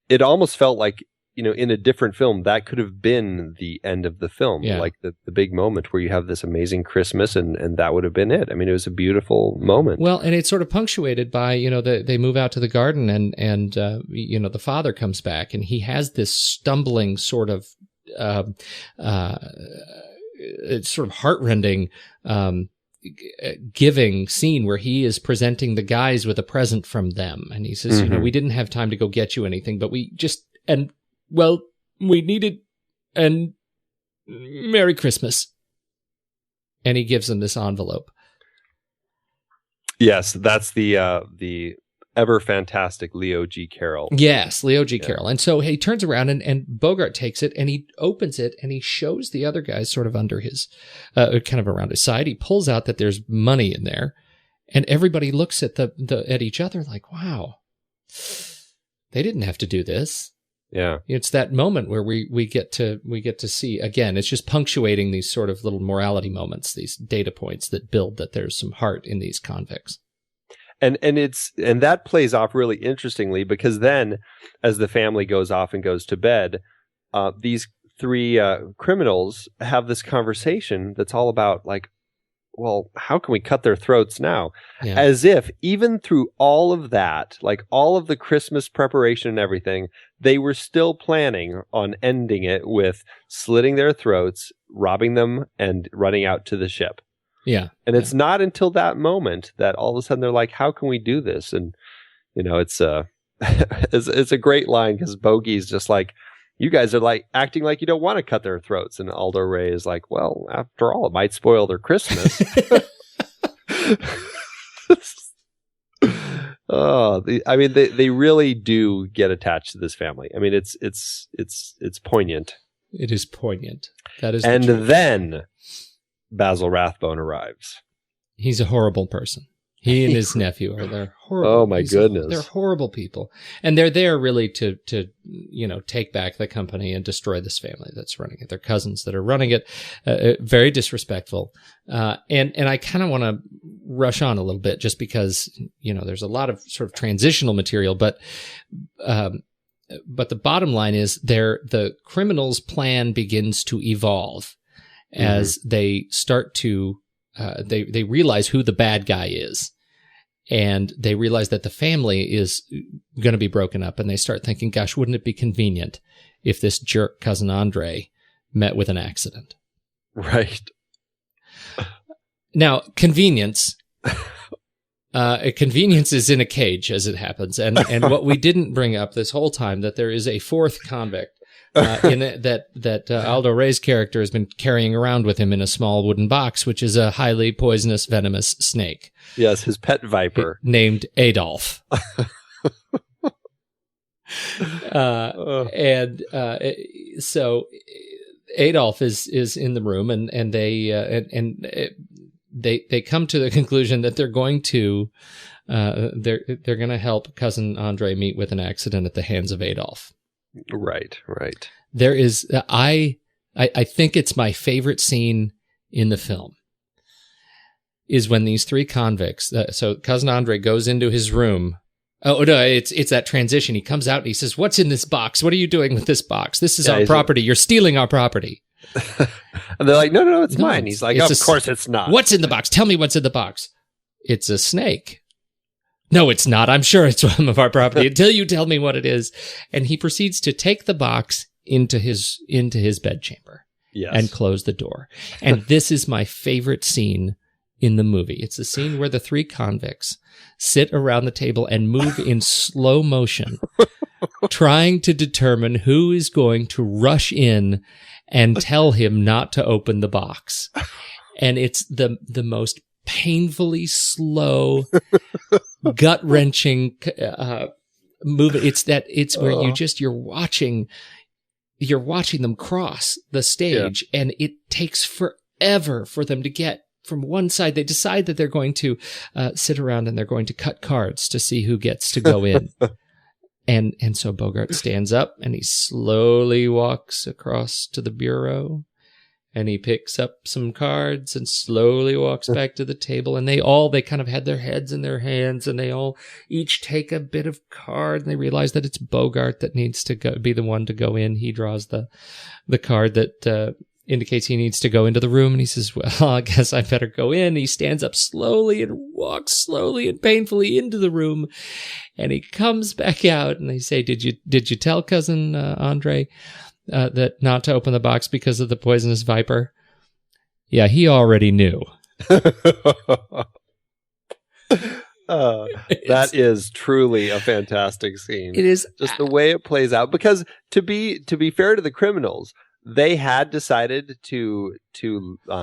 it almost felt like, in a different film, that could have been the end of the film, like the big moment where you have this amazing Christmas, and that would have been it. I mean, it was a beautiful moment. Well, and it's sort of punctuated by, they move out to the garden, and the father comes back, and he has this stumbling sort of, it's sort of heartrending, giving scene where he is presenting the guys with a present from them. And he says, we didn't have time to go get you anything, but we needed, and Merry Christmas. And he gives them this envelope. Yes, that's the ever fantastic Leo G. Carroll. Yes, Leo G. Carroll. And so he turns around, and Bogart takes it, and he opens it, and he shows the other guys sort of under his, kind of around his side. He pulls out that there's money in there, and everybody looks at at each other like, wow, they didn't have to do this. Yeah. It's that moment where we get to see, again, it's just punctuating these sort of little morality moments, these data points that build that there's some heart in these convicts. And that plays off really interestingly, because then as the family goes off and goes to bed, these three criminals have this conversation that's all about like, well, how can we cut their throats now? Yeah. As if even through all of that, like all of the Christmas preparation and everything, they were still planning on ending it with slitting their throats, robbing them, and running out to the ship. Yeah. And it's not until that moment that all of a sudden they're like, how can we do this? And, it's it's a great line, because Bogey's just like, you guys are like acting like you don't want to cut their throats. And Aldo Ray is like, well, after all, it might spoil their Christmas. They really do get attached to this family. I mean, it's poignant. It is poignant. That is. And then Basil Rathbone arrives. He's a horrible person. He and his nephew they're horrible. Oh my goodness. They're horrible people. And they're there really to take back the company and destroy this family that's running it. They're cousins that are running it. Very disrespectful. And I kind of want to rush on a little bit just because, there's a lot of sort of transitional material, but the bottom line is the criminals' plan begins to evolve as they start to, they realize who the bad guy is. And they realize that the family is going to be broken up, and they start thinking, gosh, wouldn't it be convenient if this jerk cousin Andre met with an accident? Right. Now, convenience is in a cage, as it happens. And what we didn't bring up this whole time, that there is a fourth convict in it that Aldo Ray's character has been carrying around with him in a small wooden box, which is a highly poisonous, venomous snake. Yes, his pet viper. Named Adolf. So Adolf is in the room, and they come to the conclusion that they're going to help cousin Andre meet with an accident at the hands of Adolf. Right. There is I think it's my favorite scene in the film is when these three convicts. So cousin Andre goes into his room. Oh no, it's that transition. He comes out and he says, "What's in this box? What are you doing with this box? This is our property. You're stealing our property." And they're like, "No, it's mine." He's like, "Of course it's not. What's in the box? Tell me what's in the box." It's a snake. No, it's not. I'm sure it's some of our property until you tell me what it is. And he proceeds to take the box into his bedchamber. and close the door. And this is my favorite scene in the movie. It's the scene where the three convicts sit around the table and move in slow motion, trying to determine who is going to rush in and tell him not to open the box. And it's the most painfully slow, gut-wrenching movement. It's where you're watching them cross the stage, and it takes forever for them to get from one side. They decide that they're going to sit around and they're going to cut cards to see who gets to go in. And so Bogart stands up and he slowly walks across to the bureau and he picks up some cards and slowly walks back to the table. And they kind of had their heads in their hands and they all each take a bit of card and they realize that it's Bogart that needs to be the one to go in. He draws the card that indicates he needs to go into the room, and he says, well, I guess I better go in. He stands up slowly and walks slowly and painfully into the room, and he comes back out, and they say, did you tell Cousin Andre that not to open the box because of the poisonous viper? Yeah, he already knew. That is truly a fantastic scene. It is just the way it plays out, because to be fair to the criminals, they had decided to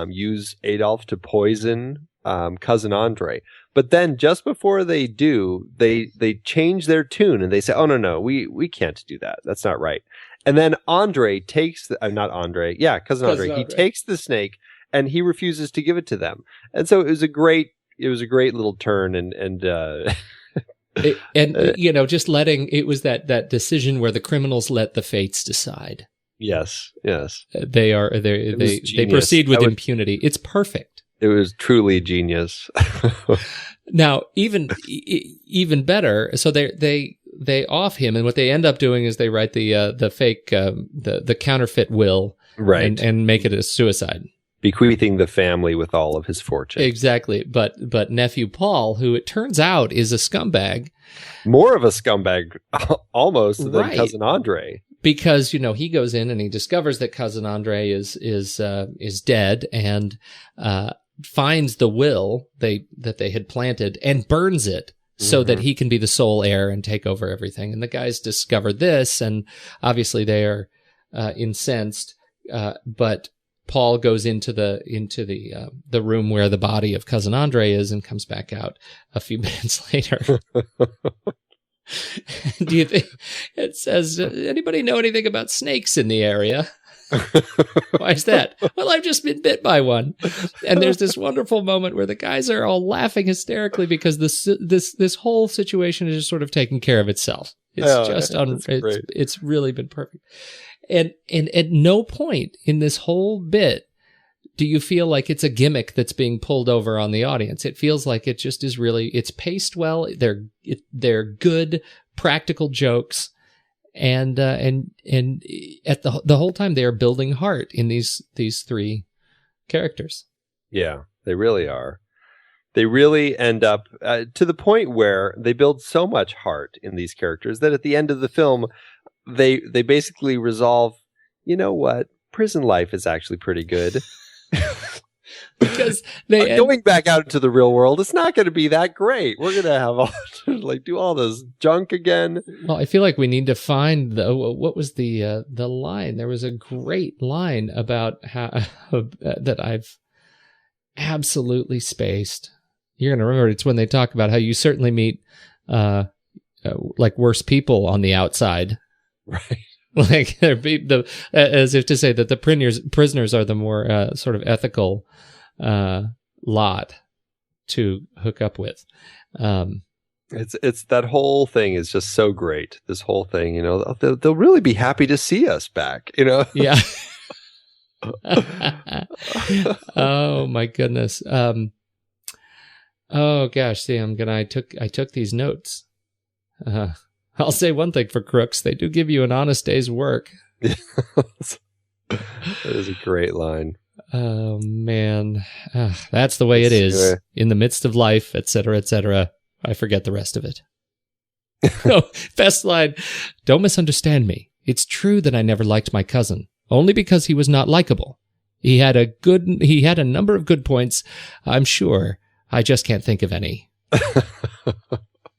use Adolf to poison Cousin Andre. But then just before they do, they change their tune and they say, oh, no, we can't do that. That's not right. And then Andre takes Cousin Andre. He takes the snake and he refuses to give it to them. And so it was a great little turn just letting, it was that decision where the criminals let the fates decide. Yes. They proceed with impunity. It's perfect. It was truly genius. Now, even better. So they off him, and what they end up doing is they write the fake the counterfeit will, right, and make it a suicide, bequeathing the family with all of his fortune. Exactly. But nephew Paul, who it turns out is a scumbag, more of a scumbag almost than Cousin Andre. Because, he goes in and he discovers that Cousin Andre is dead and finds the will that they had planted and burns it so that he can be the sole heir and take over everything. And the guys discover this, and obviously they are incensed. But Paul goes into the room where the body of Cousin Andre is and comes back out a few minutes later. Do you think it says, anybody know anything about snakes in the area? Why is that? Well, I've just been bit by one. And there's this wonderful moment where the guys are all laughing hysterically because this whole situation is just sort of taking care of itself. It's really been perfect. And at no point in this whole bit do you feel like it's a gimmick that's being pulled over on the audience. It feels like it just is really, it's paced well. They're good, practical jokes. And at the whole time they are building heart in these three characters. Yeah, they really are. They really end up to the point where they build so much heart in these characters that at the end of the film, they basically resolve, you know what? Prison life is actually pretty good. Because going back out into the real world, it's not going to be that great. We're going to have do all this junk again. Well, I feel like we need to find what was the line. There was a great line about how that I've absolutely spaced. You're going to remember it's when they talk about how you certainly meet like worse people on the outside, right? Like as if to say that the prisoners are the more sort of ethical lot to hook up with. It's that whole thing is just so great. This whole thing, they'll really be happy to see us back. Yeah. Oh my goodness. Oh gosh. See, I took these notes. I'll say one thing for crooks. They do give you an honest day's work. That is a great line. Oh, man. That's the way it is. In the midst of life, etc., etc. I forget the rest of it. Oh, best line. Don't misunderstand me. It's true that I never liked my cousin. only because he was not likable. He had a number of good points, I'm sure. I just can't think of any.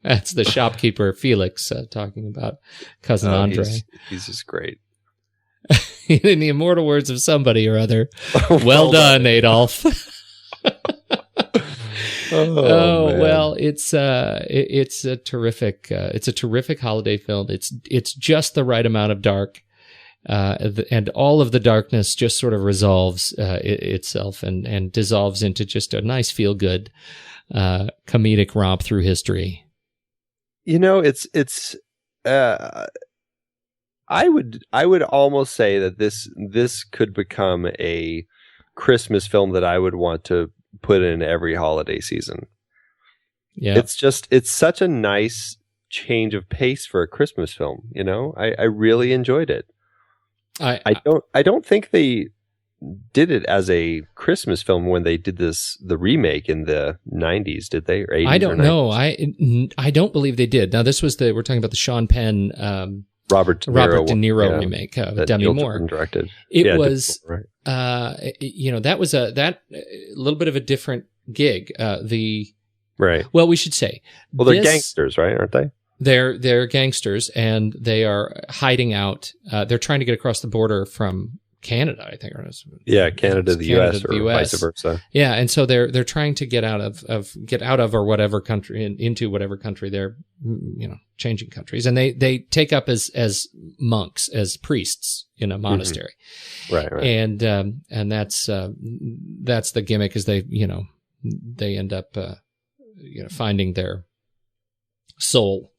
That's the shopkeeper Felix talking about Cousin Andre. He's just great. In the immortal words of somebody or other, well done, Adolf. Well, it's a terrific holiday film. It's just the right amount of dark, and all of the darkness just sort of resolves itself and dissolves into just a nice feel good comedic romp through history. I would almost say that this could become a Christmas film that I would want to put in every holiday season. Yeah. It's such a nice change of pace for a Christmas film, I really enjoyed it. I don't think they did it as a Christmas film when they did the remake in the 90s, did they? Or 80s I don't or 90s? know. I don't believe they did. Now this was we're talking about the Sean Penn Robert De Niro remake that Demi Neil Moore directed. It was that was a little bit of a different gig. Right. Well, we should say. Well, they're gangsters, right? Aren't they? They're gangsters, and they are hiding out. They're trying to get across the border from Canada, I think. Canada, the U.S. or vice versa. Yeah, and so they're trying to get out of or whatever country into whatever country they're changing countries, and they take up as monks, as priests in a monastery. Mm-hmm. Right. And that's the gimmick, is they end up finding their soul.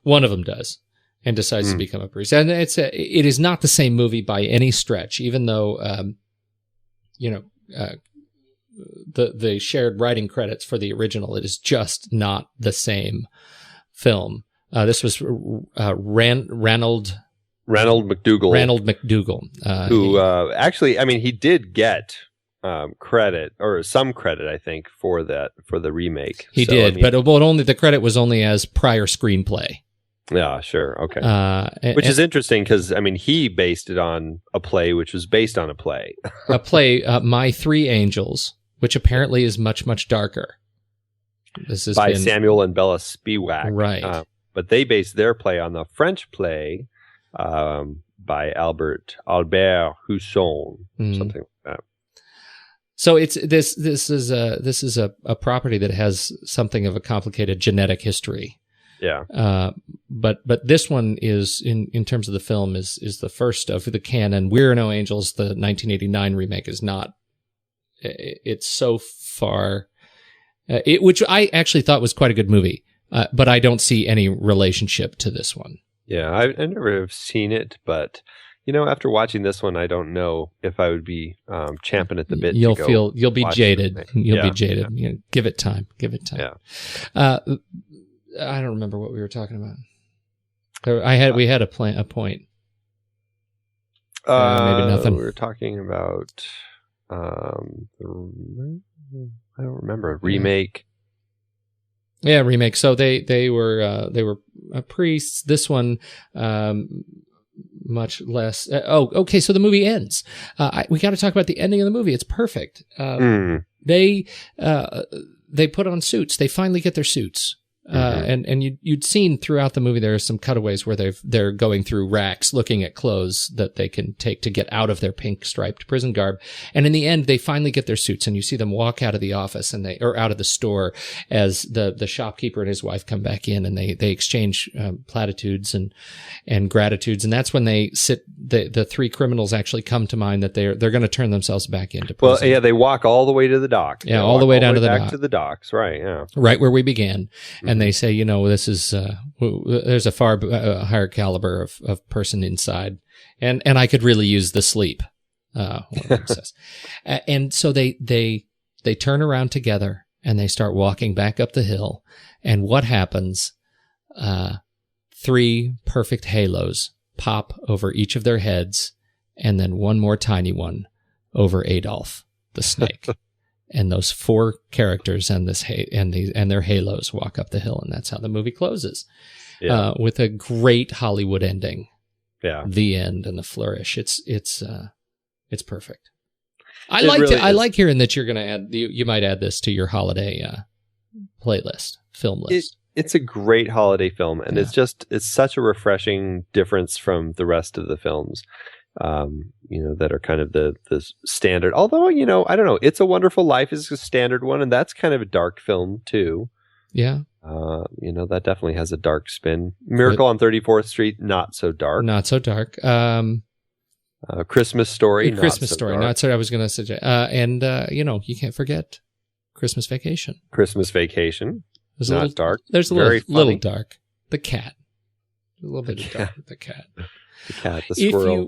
One of them does, and decides to become a priest. And it is not the same movie by any stretch, even though, the shared writing credits for the original, it is just not the same film. This was Ranald McDougall. Ranald McDougall. Who, he did get credit, or some credit, I think, for the remake. He did, but only the credit was only as prior screenplay. Yeah, sure. Okay. Which is interesting because, he based it on a play, which was based on a play. A play, My Three Angels, which apparently is much, much darker. This is by Samuel and Bella Spiewak. Right. But they based their play on the French play by Albert Husson, something like that. So this is a property that has something of a complicated genetic history. Yeah. But this one is in terms of the film is the first of the canon. We're No Angels, the 1989 remake, is not. It's so far, which I actually thought was quite a good movie, but I don't see any relationship to this one. Yeah, I never have seen it, but after watching this one, I don't know if I would be champing at the bit. You'll be jaded. You'll be jaded. Yeah. Give it time. Yeah. I don't remember what we were talking about. We had a point. Maybe nothing. We were talking about. I don't remember. Remake. Yeah, remake. So they were priests. This one, much less. Okay. So the movie ends. We got to talk about the ending of the movie. It's perfect. They put on suits. They finally get their suits. And you'd seen throughout the movie there are some cutaways where they're going through racks looking at clothes that they can take to get out of their pink striped prison garb. And in the end, they finally get their suits, and you see them walk out of the office or out of the store as the shopkeeper and his wife come back in, and they exchange platitudes and gratitudes. And that's when the three criminals actually come to mind that they're going to turn themselves back into prison. Well, yeah, they walk all the way to the dock. Yeah, all the way down to the back dock. To the docks, right? Yeah, right where we began. And they say, this is, there's a far higher caliber of person inside. And I could really use the sleep, one of them says. And so they turn around together and they start walking back up the hill. And what happens? 3 perfect halos pop over each of their heads, and then one more tiny one over Adolf, the snake. And those 4 characters and their halos walk up the hill, and that's how the movie closes, with a great Hollywood ending. Yeah. the end and the flourish. It's perfect. I like hearing that you're going to add. You might add this to your holiday playlist, film list. It's a great holiday film, and it's such a refreshing difference from the rest of the films. That are kind of the standard. Although, I don't know, It's a Wonderful Life is a standard one, and that's kind of a dark film too. Yeah. That definitely has a dark spin. Miracle on 34th Street, not so dark. Not so dark. Christmas Story, Christmas not so Story. dark. Not so. I was going to suggest. And you can't forget Christmas Vacation. Christmas Vacation. There's not dark. There's a little dark. The cat. A little bit of dark with the cat. The cat, the squirrel.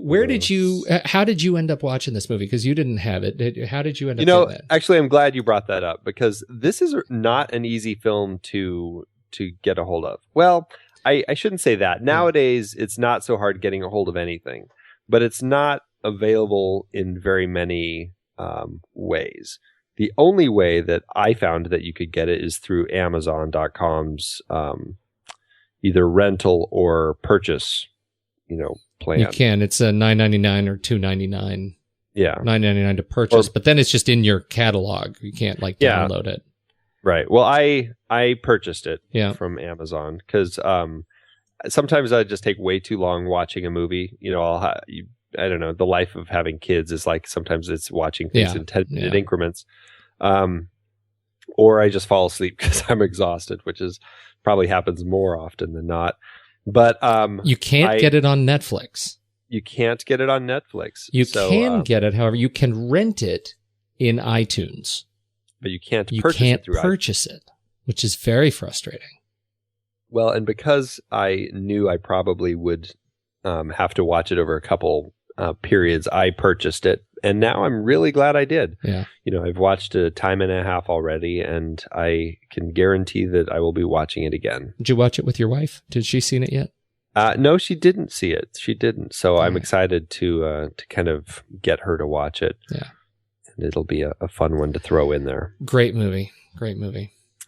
How did you end up watching this movie? Because you didn't have it. How did you end up doing that? Actually, I'm glad you brought that up, because this is not an easy film to get a hold of. Well, I shouldn't say that. Nowadays, it's not so hard getting a hold of anything, but it's not available in very many ways. The only way that I found that you could get it is through Amazon.com's either rental or purchase plan. You can. It's a $9.99 or $2.99. Yeah, $9.99 to purchase, but then it's just in your catalog. You can't download it. Right. Well, I purchased it from Amazon because sometimes I just take way too long watching a movie. I don't know. The life of having kids is like sometimes it's watching things in 10-minute increments, or I just fall asleep because I'm exhausted, which probably happens more often than not. But you can't get it on Netflix. You can't get it on Netflix. You can get it, however, you can rent it in iTunes. But you can't purchase it, which is very frustrating. Well, and because I knew I probably would have to watch it over a couple periods, I purchased it. And now I'm really glad I did. Yeah. I've watched it a time and a half already, and I can guarantee that I will be watching it again. Did you watch it with your wife? Did she seen it yet? No, she didn't see it. She didn't. So I'm excited to kind of get her to watch it. Yeah. And it'll be a fun one to throw in there. Great movie.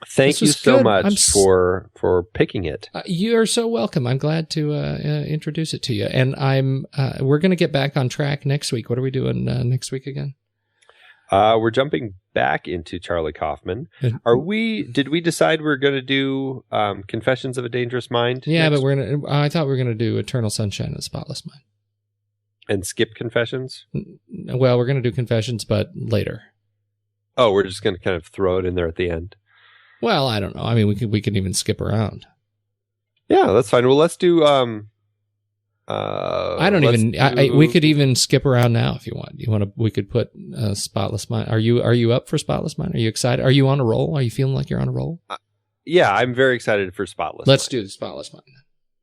Thank you so much for picking it. You're so welcome. I'm glad to introduce it to you. And we're going to get back on track next week. What are we doing next week again? We're jumping back into Charlie Kaufman. Did we decide we're going to do Confessions of a Dangerous Mind? Yeah, but I thought we were going to do Eternal Sunshine of the Spotless Mind. And skip Confessions? Well, we're going to do Confessions, but later. Oh, we're just going to kind of throw it in there at the end. Well, I don't know. I mean, we can even skip around. Yeah, that's fine. Well, let's do. We could even skip around now if you want. We could put Spotless Mind. Are you up for Spotless Mind? Are you excited? Are you on a roll? Are you feeling like you're on a roll? Yeah, I'm very excited for Spotless. Let's do the Spotless Mind.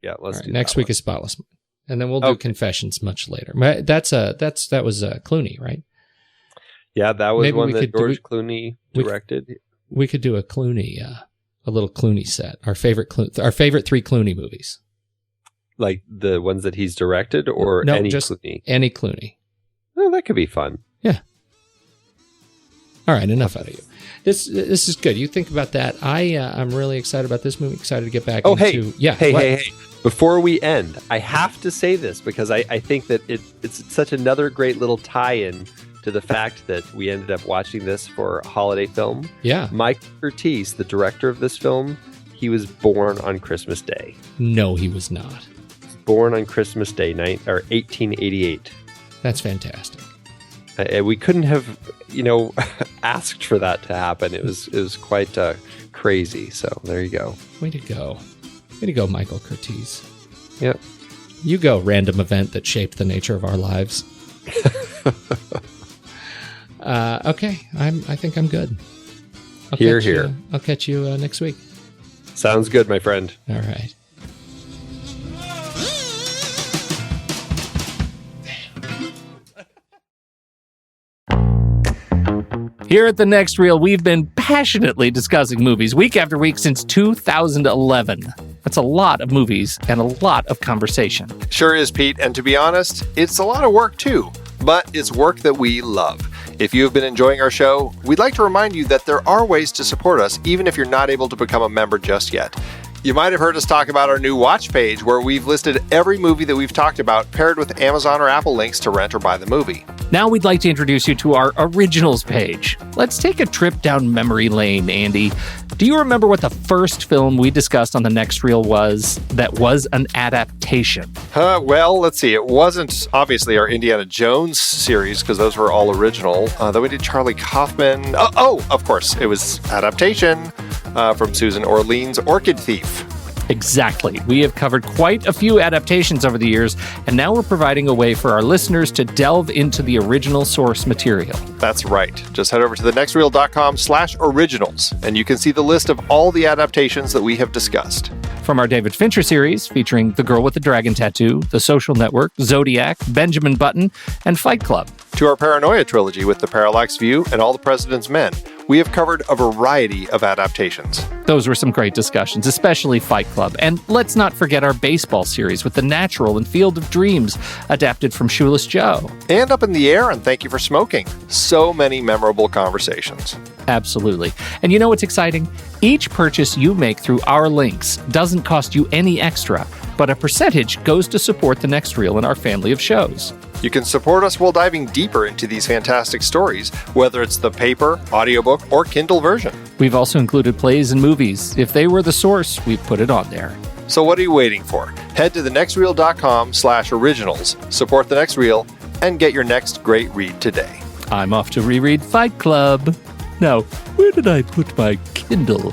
Yeah, let's do next week is Spotless Mind, and then we'll do Confessions much later. That was Clooney, right? Yeah, that was one that George Clooney directed. We could do a Clooney, a little Clooney set. Our favorite three Clooney movies. Like the ones that he's directed, or any Clooney? Any Clooney. Oh, that could be fun. Yeah. All right, enough out of you. This is good. You think about that. I'm really excited about this movie. Excited to get back into. Hey. Before we end, I have to say this because I think that it's such another great little tie-in to the fact that we ended up watching this for a holiday film. Yeah. Michael Curtiz, the director of this film, he was born on Christmas Day. No, he was not. He was born on Christmas Day, 1888. That's fantastic. We couldn't have, asked for that to happen. It was quite crazy. So there you go. Way to go. Way to go, Michael Curtiz. Yep. You go, random event that shaped the nature of our lives. Okay, I think I'm good. Here. I'll catch you next week. Sounds good, my friend. All right. Here at The Next Reel, we've been passionately discussing movies week after week since 2011. That's a lot of movies and a lot of conversation. Sure is, Pete, and to be honest, it's a lot of work too, but it's work that we love. If you have been enjoying our show, we'd like to remind you that there are ways to support us even if you're not able to become a member just yet. You might have heard us talk about our new watch page where we've listed every movie that we've talked about paired with Amazon or Apple links to rent or buy the movie. Now we'd like to introduce you to our originals page. Let's take a trip down memory lane, Andy. Do you remember what the first film we discussed on the next reel was that was an adaptation? Well, let's see. It wasn't obviously our Indiana Jones series because those were all original. Then we did Charlie Kaufman. Oh, of course. It was adaptation from Susan Orlean's Orchid Thief. Exactly. We have covered quite a few adaptations over the years, and now we're providing a way for our listeners to delve into the original source material. That's right. Just head over to thenextreel.com/originals, and you can see the list of all the adaptations that we have discussed. From our David Fincher series, featuring The Girl with the Dragon Tattoo, The Social Network, Zodiac, Benjamin Button, and Fight Club. To our Paranoia trilogy with The Parallax View and All the President's Men, we have covered a variety of adaptations. Those were some great discussions, especially Fight Club. And let's not forget our baseball series with The Natural and Field of Dreams, adapted from Shoeless Joe. And Up in the Air and Thank You for Smoking. So many memorable conversations. Absolutely. And you know what's exciting? Each purchase you make through our links doesn't cost you any extra, but a percentage goes to support the next reel in our family of shows. You can support us while diving deeper into these fantastic stories, whether it's the paper, audiobook, or Kindle version. We've also included plays and movies. If they were the source, we've put it on there. So what are you waiting for? Head to thenextreel.com/originals, support The Next Reel, and get your next great read today. I'm off to reread Fight Club. Now, where did I put my Kindle?